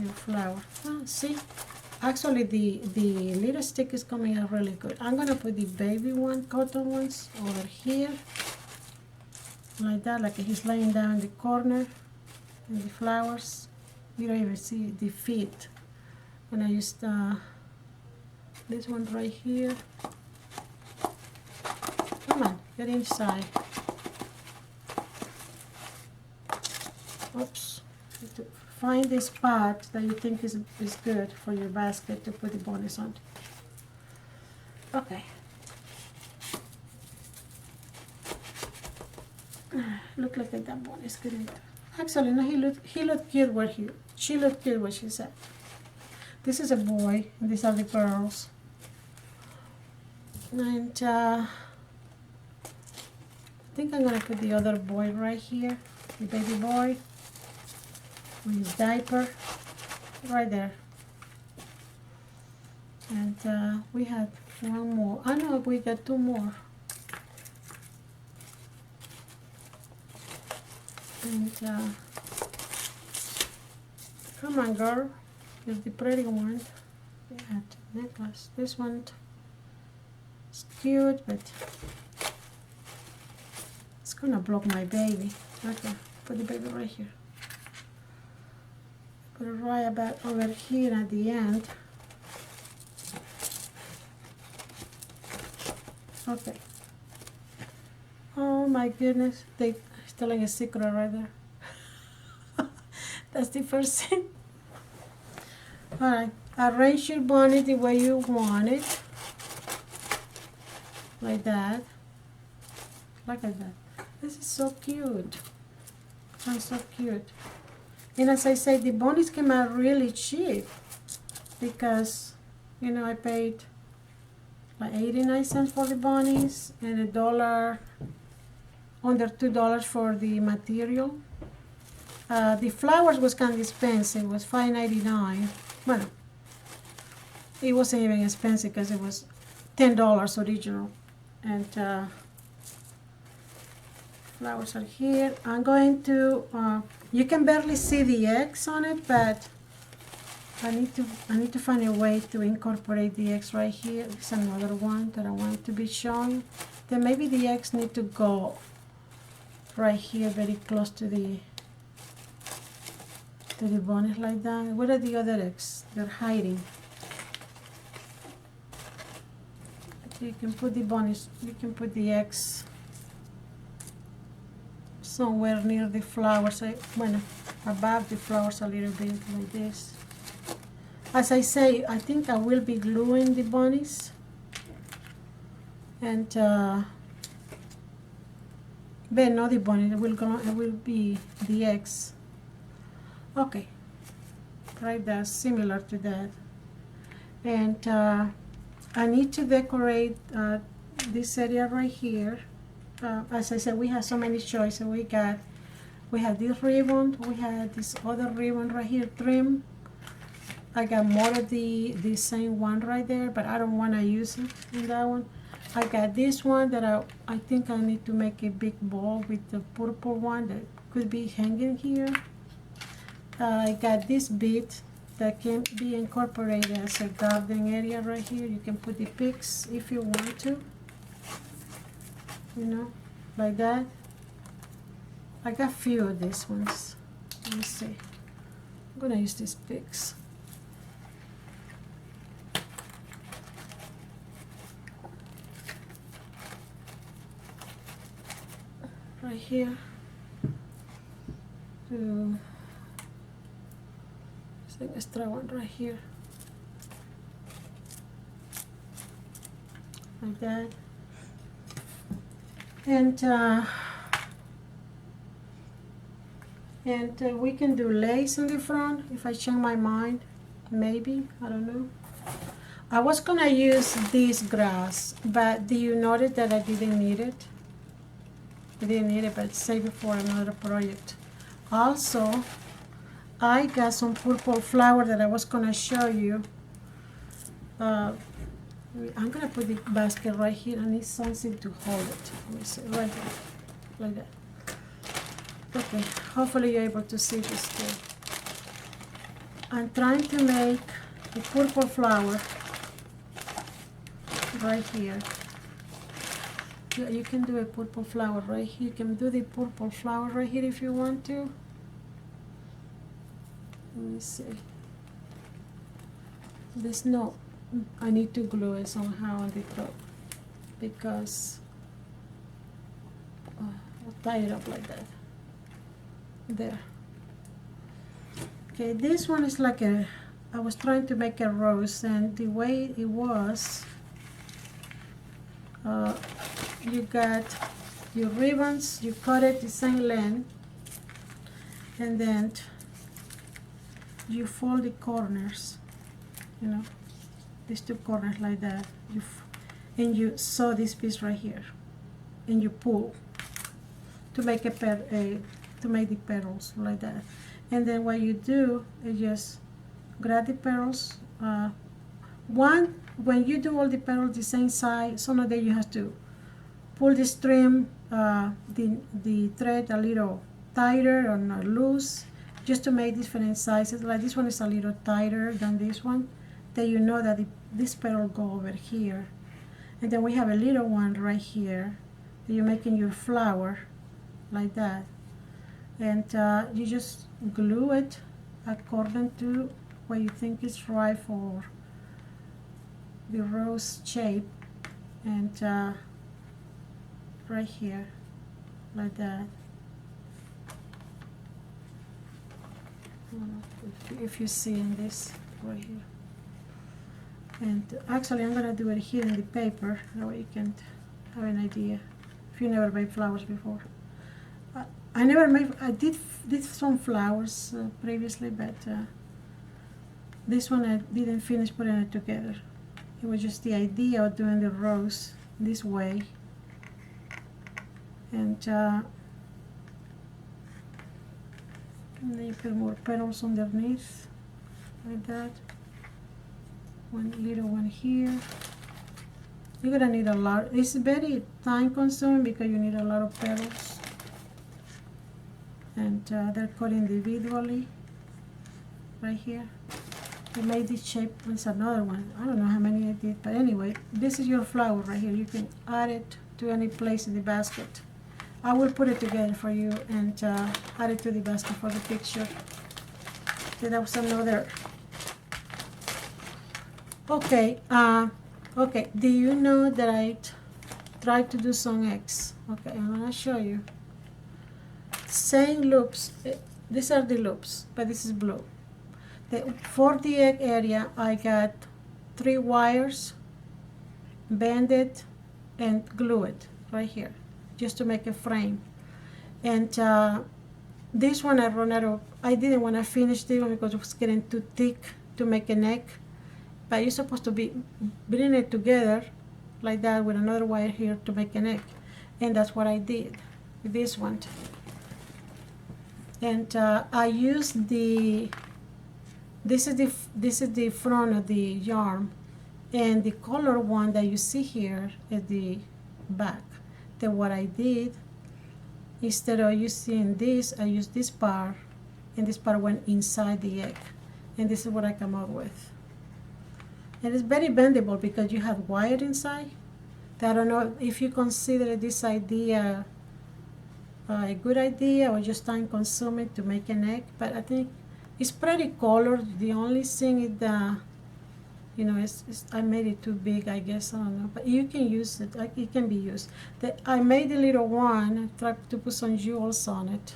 your flower. Ah, see, actually the little stick is coming out really good. I'm gonna put the baby one, cotton ones over here, like that, like he's laying down in the corner, and the flowers. You don't even see the feet. And I used this one right here. Come on, get inside. Oops. To find the spot that you think is good for your basket to put the bunnies on. Okay. Look like that bunny is good. Actually, no, he looked cute where she looked cute where she sat. This is a boy, and these are the girls. And I think I'm gonna put the other boy right here, the baby boy, with his diaper, right there. And we had one more. I know we got two more. And come on, girl. Here's the pretty one. Yeah, necklace. This one is cute, but it's gonna block my baby. Okay, put the baby right here. Put it right about over here at the end. Okay. Oh my goodness, they're telling a secret right there. That's the first thing. Alright, arrange your bonnet the way you want it. Like that. Look at that. This is so cute. Sounds so cute. And as I said, the bunnies came out really cheap because, you know, I paid like 89 cents for the bunnies and $1, under $2 for the material. The flowers was kind of expensive. It was $5.99. Well, it wasn't even expensive because it was $10 original. And flowers are here. I'm going to, you can barely see the eggs on it, but I need to find a way to incorporate the eggs right here. There's another one that I want to be showing. Then maybe the eggs need to go right here, very close to the bonnet like that. Where are the other eggs? They're hiding. So you can put the bunnies, you can put the eggs somewhere near the flowers, well, above the flowers a little bit like this. As I say, I think I will be gluing the bunnies, and but not the bunny, it will be the eggs. Okay, right there, similar to that. And I need to decorate this area right here. As I said, we have so many choices. We have this ribbon, we have this other ribbon right here, trim. I got more of the same one right there, but I don't want to use it in that one. I got this one that I think I need to make a big ball with the purple one that could be hanging here. I got this bit that can be incorporated as a garden area right here. You can put the pigs if you want to, you know, like that. I got a few of these ones. Let me see. I'm gonna use these pigs. Right here. To an extra one right here, like that. And we can do lace in the front if I change my mind. maybe, I don't know. I was gonna use this grass, but do you notice that I didn't need it? I didn't need it, but save it for another project. Also, I got some purple flower that I was gonna show you. I'm gonna put the basket right here. I need something to hold it. Let me see, right there, like that. Okay, hopefully you're able to see this too. I'm trying to make a purple flower right here. You can do a purple flower right here. You can do the purple flower right here if you want to. Let me see. There's no, I need to glue it somehow on the top because I'll tie it up like that. There. Okay, this one is like a, I was trying to make a rose, and the way it was, you got your ribbons, you cut it the same length, and then you fold the corners, you know, these two corners like that, and you sew this piece right here, and you pull to make to make the petals like that. And then what you do is just grab the petals. When you do all the petals the same size, some of them you have to pull the string, the thread a little tighter or not loose, just to make different sizes. Like this one is a little tighter than this one. Then you know that this petal go over here. And then we have a little one right here that you're making your flower like that. And you just glue it according to what you think is right for the rose shape, and right here like that. If you see in this right here, and actually I'm gonna do it here in the paper, that way you can have an idea if you never made flowers before. I did some flowers previously, but this one I didn't finish putting it together. It was just the idea of doing the rose this way, and then you put more petals underneath like that. One little one here. You're gonna need a lot. It's very time consuming because you need a lot of petals, and they're cut individually right here. I made this shape. It's another one. I don't know how many I did, but anyway, this is your flower right here. You can add it to any place in the basket. I will put it together for you and add it to the basket for the picture. Okay, that was another. Okay, okay. Do you know that I tried to do some eggs? Okay, I'm gonna show you. Same loops. These are the loops, but this is blue. For the egg area, I got 3 wires, bend it, and glue it right here, just to make a frame. And this one I run out of, I didn't want to finish this one because it was getting too thick to make an egg. But you're supposed to be bringing it together like that with another wire here to make an egg. And that's what I did with this one. And I used this is the front of the yarn, and the color one that you see here is the back. Then what I did, instead of using this, I used this part, and this part went inside the egg, and this is what I come up with. And it's very bendable because you have wire inside. I don't know if you consider this idea a good idea or just time consuming to make an egg, but I think it's pretty colored. The only thing is that, you know, I made it too big, I guess, I don't know, but you can use it, it can be used. I made a little one, I tried to put some jewels on it,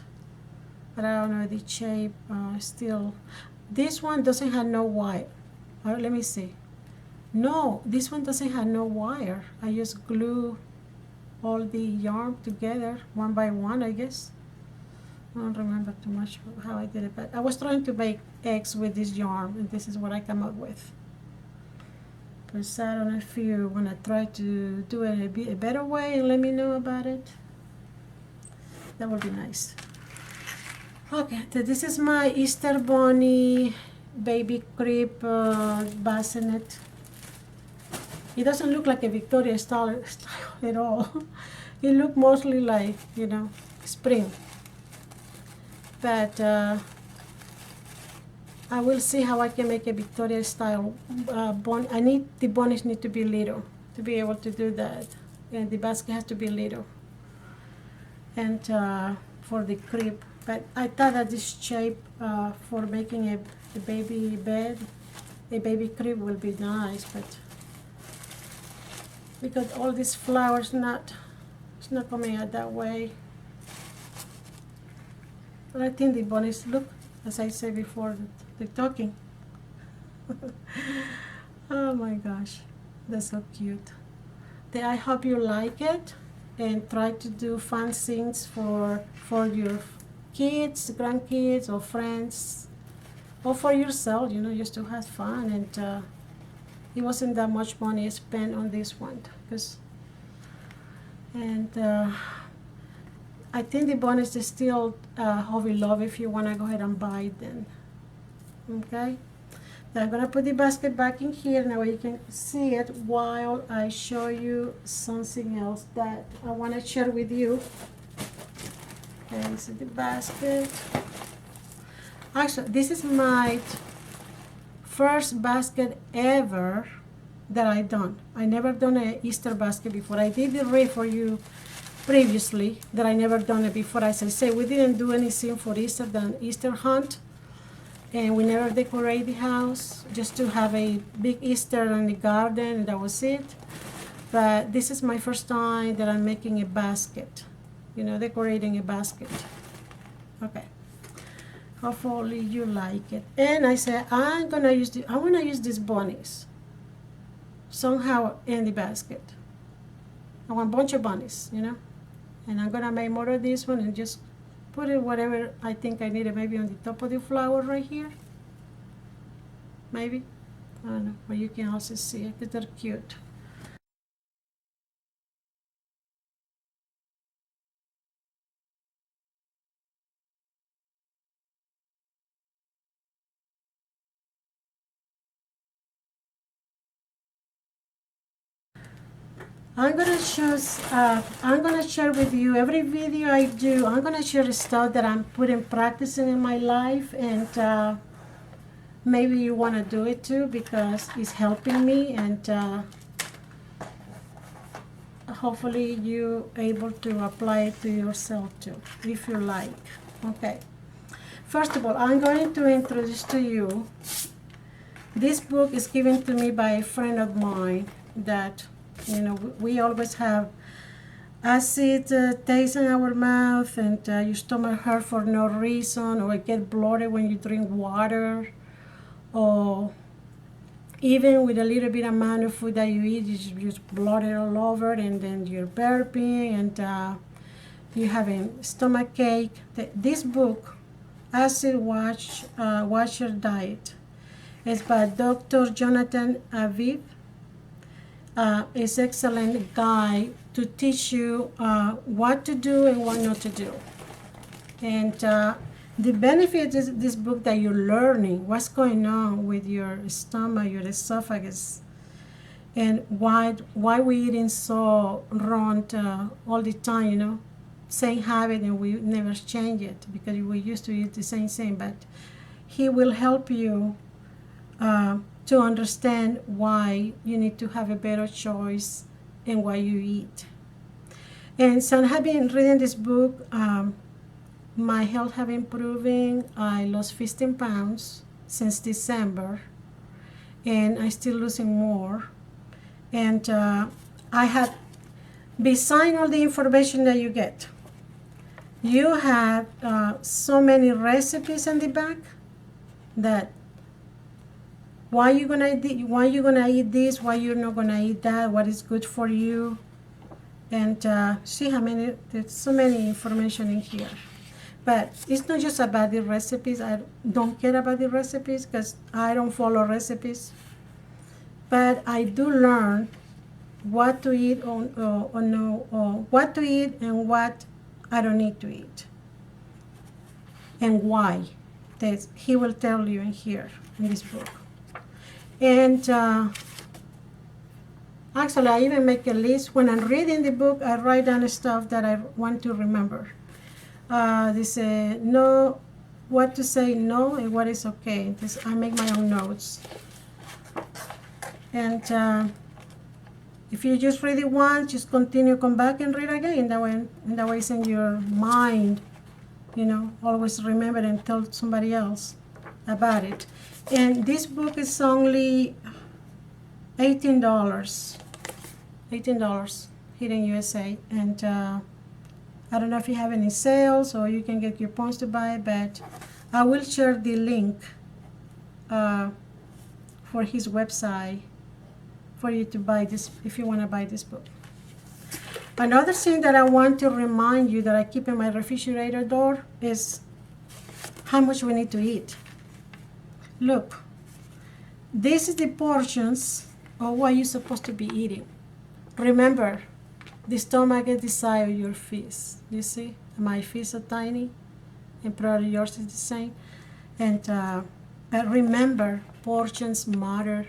but I don't know, the shape still. This one doesn't have no wire. Let me see. No, this one doesn't have no wire. I just glue all the yarn together one by one, I guess. I don't remember too much how I did it, but I was trying to make eggs with this yarn, and this is what I come up with. But I don't know if you want to try to do it a better way and let me know about it. That would be nice. Okay, so this is my Easter Bunny baby crib bassinet. It doesn't look like a Victoria style at all. It looks mostly like, you know, spring. But I will see how I can make a Victoria style bunny. The bunnies need to be little to be able to do that. And the basket has to be little. And for the crib. But I thought that this shape for making a baby bed, a baby crib will be nice, but because all these flowers it's not coming out that way. But I think the bunnies, look, as I said before, they're talking. Oh my gosh, that's so cute. I hope you like it and try to do fun things for your kids, grandkids, or friends, or for yourself, you know, just to have fun. And it wasn't that much money spent on this one, I think the bonus is still Hobby Love if you want to go ahead and buy them. Okay, now I'm gonna put the basket back in here. Now you can see it while I show you something else that I want to share with you. Okay, this is the basket. Actually, this is my first basket ever that I done. I never done an Easter basket before. I did the wreath for you previously, that I never done it before. As I say, we didn't do anything for Easter than Easter hunt, and we never decorate the house, just to have a big Easter in the garden, and that was it. But this is my first time that I'm making a basket, you know, decorating a basket. Okay, hopefully you like it. And I said I want to use these bunnies somehow in the basket. I want a bunch of bunnies, you know, and I'm gonna make more of this one and just put it whatever I think I need it, maybe on the top of the flower right here, maybe, I don't know, but you can also see it because they're cute. I'm gonna share with you every video I do. I'm gonna share stuff that I'm putting practicing in my life, and maybe you want to do it too because it's helping me, and hopefully you able to apply it to yourself too, if you like. Okay. First of all, I'm going to introduce to you. This book is given to me by a friend of mine that, you know, we always have acid taste in our mouth, and your stomach hurt for no reason, or it get bloated when you drink water, or even with a little bit amount of food that you eat, you just bloated all over, and then you're burping, and you having stomach ache. This book, Acid Washer Diet, is by Dr. Jonathan Aviv. It's excellent guide to teach you what to do and what not to do. And the benefit is this book that you're learning what's going on with your stomach, your esophagus, and why we eating so wrong all the time, you know, same habit, and we never change it because we used to eat the same thing. But he will help you to understand why you need to have a better choice in what you eat. And so I have been reading this book. My health have been improving. I lost 15 pounds since December, and I still losing more. And I had, beside all the information that you get, you have so many recipes in the back that why you gonna eat this, why you're not gonna eat that, what is good for you, and see how many, there's so many information in here. But it's not just about the recipes. I don't care about the recipes because I don't follow recipes. But I do learn what to eat or no, or what to eat and what I don't need to eat, and why. That he will tell you in here in this book. And actually, I even make a list. When I'm reading the book, I write down stuff that I want to remember. They say no, what to say no and what is okay. I make my own notes. And if you just read it once, just continue, come back and read again. That way it's in your mind, always remember and tell somebody else about it. And this book is only $18. $18 here in USA. And I don't know if you have any sales or you can get coupons to buy it, but I will share the link for his website for you to buy this if you want to buy this book. Another thing that I want to remind you that I keep in my refrigerator door is how much we need to eat. Look, this is the portions of what you're supposed to be eating. Remember, the stomach is the size of your feast. You see, my feet are tiny, and probably yours is the same. And remember, portions matter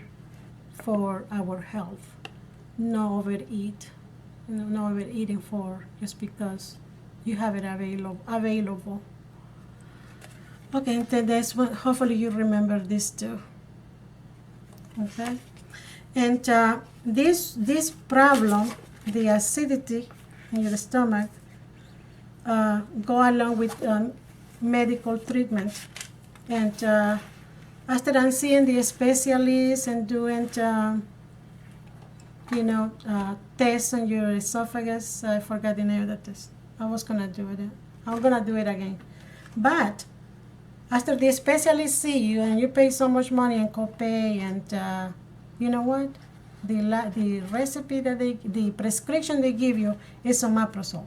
for our health. No overeat. No overeating for just because you have it available. Okay, and then that's what, hopefully you remember this too. Okay, and this problem, the acidity in your stomach, go along with medical treatment. And after I'm seeing the specialists and doing tests on your esophagus, I forgot the name of the test. I was gonna do it. I'm gonna do it again. But after the specialists see you and you pay so much money and copay, and you know what? The recipe that the prescription they give you is Omeprazole.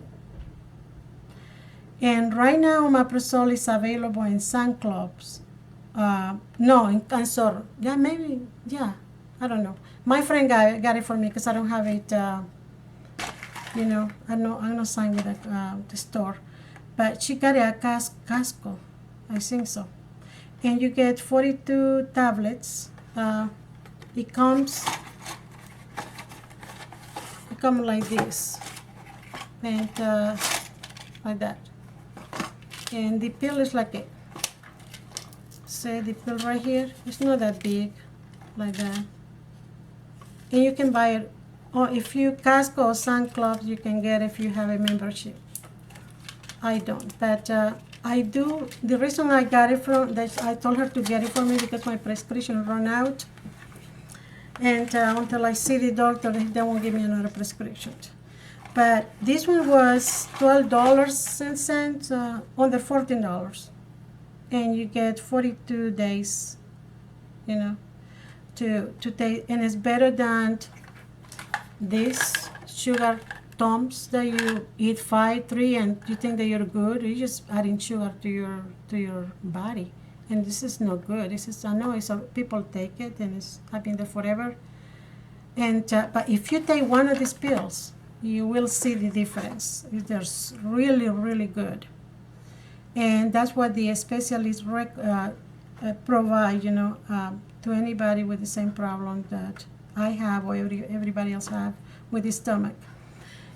And right now, Omeprazole is available in some clubs. No, in Cancer. Yeah, maybe. Yeah, I don't know. My friend got it for me because I don't have it. I'm not signed with the store, but she got it at Costco. I think so. And you get 42 tablets. It comes like this, and like that. And the pill is like it. See the pill right here? It's not that big, like that. And you can buy it, or if you Costco or Sun Club, you can get it if you have a membership. I don't, but I do. The reason I got it from that, I told her to get it for me because my prescription ran out, and until I see the doctor, they won't give me another prescription. But this one was $12 and cents, under $14, and you get 42 days, to take, and it's better than this sugar toms that you eat 3, and you think that you're good. You're just adding sugar to your body, and this is not good. This is, I know people take it and it's been there forever. And but if you take one of these pills, you will see the difference. They're really, really good, and that's what the specialists provide, to anybody with the same problem that I have or everybody else have with the stomach.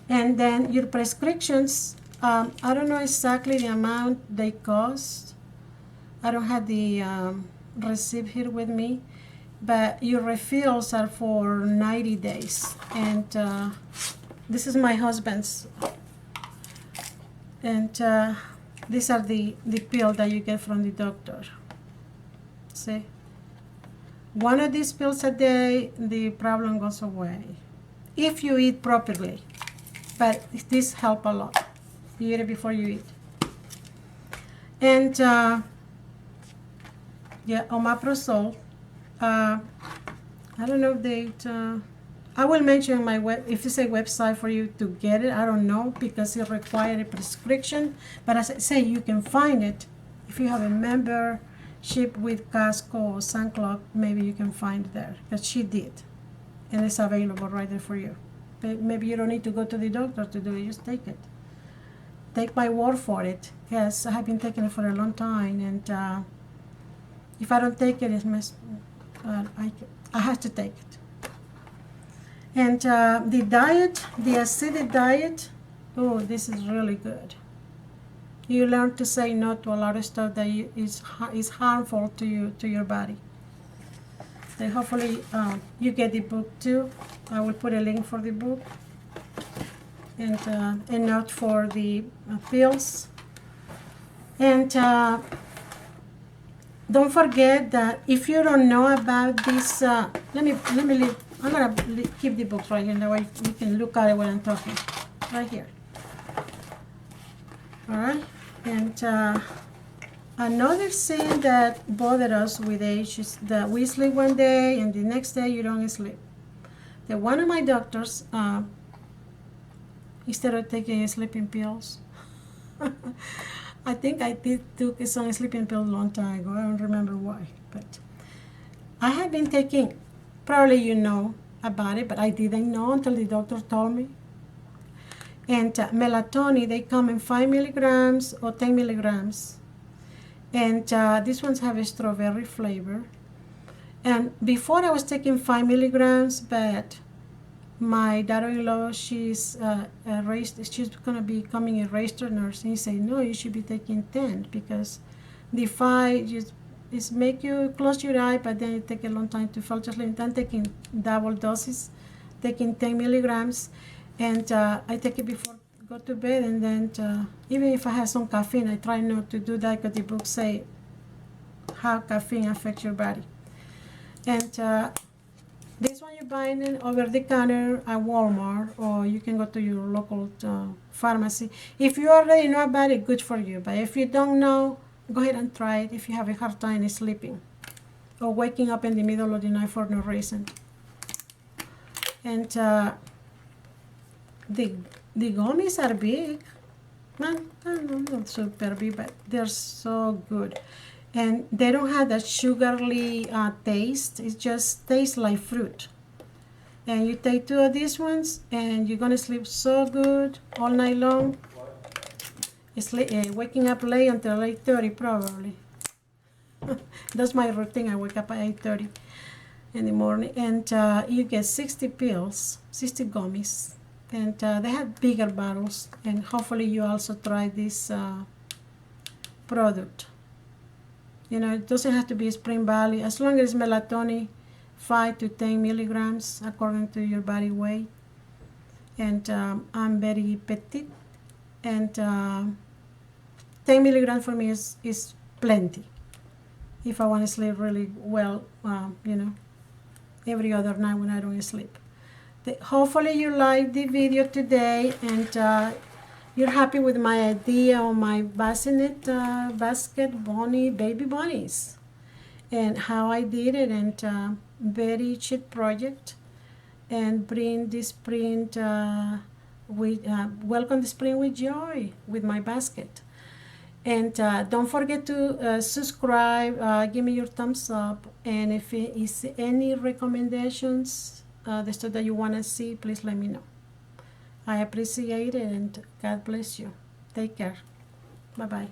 And then your prescriptions, I don't know exactly the amount they cost. I don't have the receipt here with me, but your refills are for 90 days. And this is my husband's. And these are the pill that you get from the doctor. See? One of these pills a day, the problem goes away. If you eat properly. But this help a lot. You eat it before you eat. And Omeprazole. I don't know if I will mention my if it's a website for you to get it. I don't know because it requires a prescription. But as I say, you can find it if you have a membership with Costco or SunCloud. Maybe you can find it there because she did, and it's available right there for you. But maybe you don't need to go to the doctor to do it. Just take it. Take my word for it. Yes, I have been taking it for a long time, and if I don't take it, I have to take it. And the diet, the acidic diet, oh, this is really good. You learn to say no to a lot of stuff that is harmful to you, to your body. So hopefully you get the book too. I will put a link for the book and a note for the pills. And don't forget that if you don't know about this, let me leave. I'm gonna keep the books right here. That way you can look at it when I'm talking. Right here. All right. And another thing that bothers us with age is that we sleep one day and the next day you don't sleep. That one of my doctors, instead of taking sleeping pills, I think I took some sleeping pills a long time ago. I don't remember why, but I have been taking. Probably you know about it, but I didn't know until the doctor told me. And melatonin, they come in 5 milligrams or 10 milligrams. And these ones have a strawberry flavor. And before I was taking 5 milligrams, but my daughter-in-law, she's going to be becoming a registered nurse. And he said, no, you should be taking 10 because the 5 just is make you close your eye, but then it take a long time to fall asleep. I'm taking double doses, taking 10 milligrams, and I take it before I go to bed. And then even if I have some caffeine, I try not to do that because the books say how caffeine affects your body. And this one you're buying it over the counter at Walmart, or you can go to your local pharmacy. If you already know about it, good for you. But if you don't know, go ahead and try it if you have a hard time sleeping or waking up in the middle of the night for no reason. And the gummies are big. Not super big, but they're so good. And they don't have that sugary taste. It just tastes like fruit. And you take 2 of these ones, and you're gonna sleep so good all night long. It's waking up late until 8:30 probably. That's my routine. I wake up at 8:30 in the morning, and you get 60 pills, 60 gummies, and they have bigger bottles. And hopefully you also try this product. You know, it doesn't have to be Spring Valley. As long as it's melatonin, 5 to 10 milligrams according to your body weight. And I'm very petite. And 10 milligrams for me is plenty. If I want to sleep really well, you know, every other night when I don't sleep. Hopefully you like the video today, and you're happy with my idea on my Bassinet basket baby bunnies, and how I did it, and very cheap project, and bring the spring welcome the spring with joy with my basket. And don't forget to subscribe, give me your thumbs up, and if it is any recommendations, the stuff that you want to see, please let me know. I appreciate it, and God bless you. Take care. Bye-bye.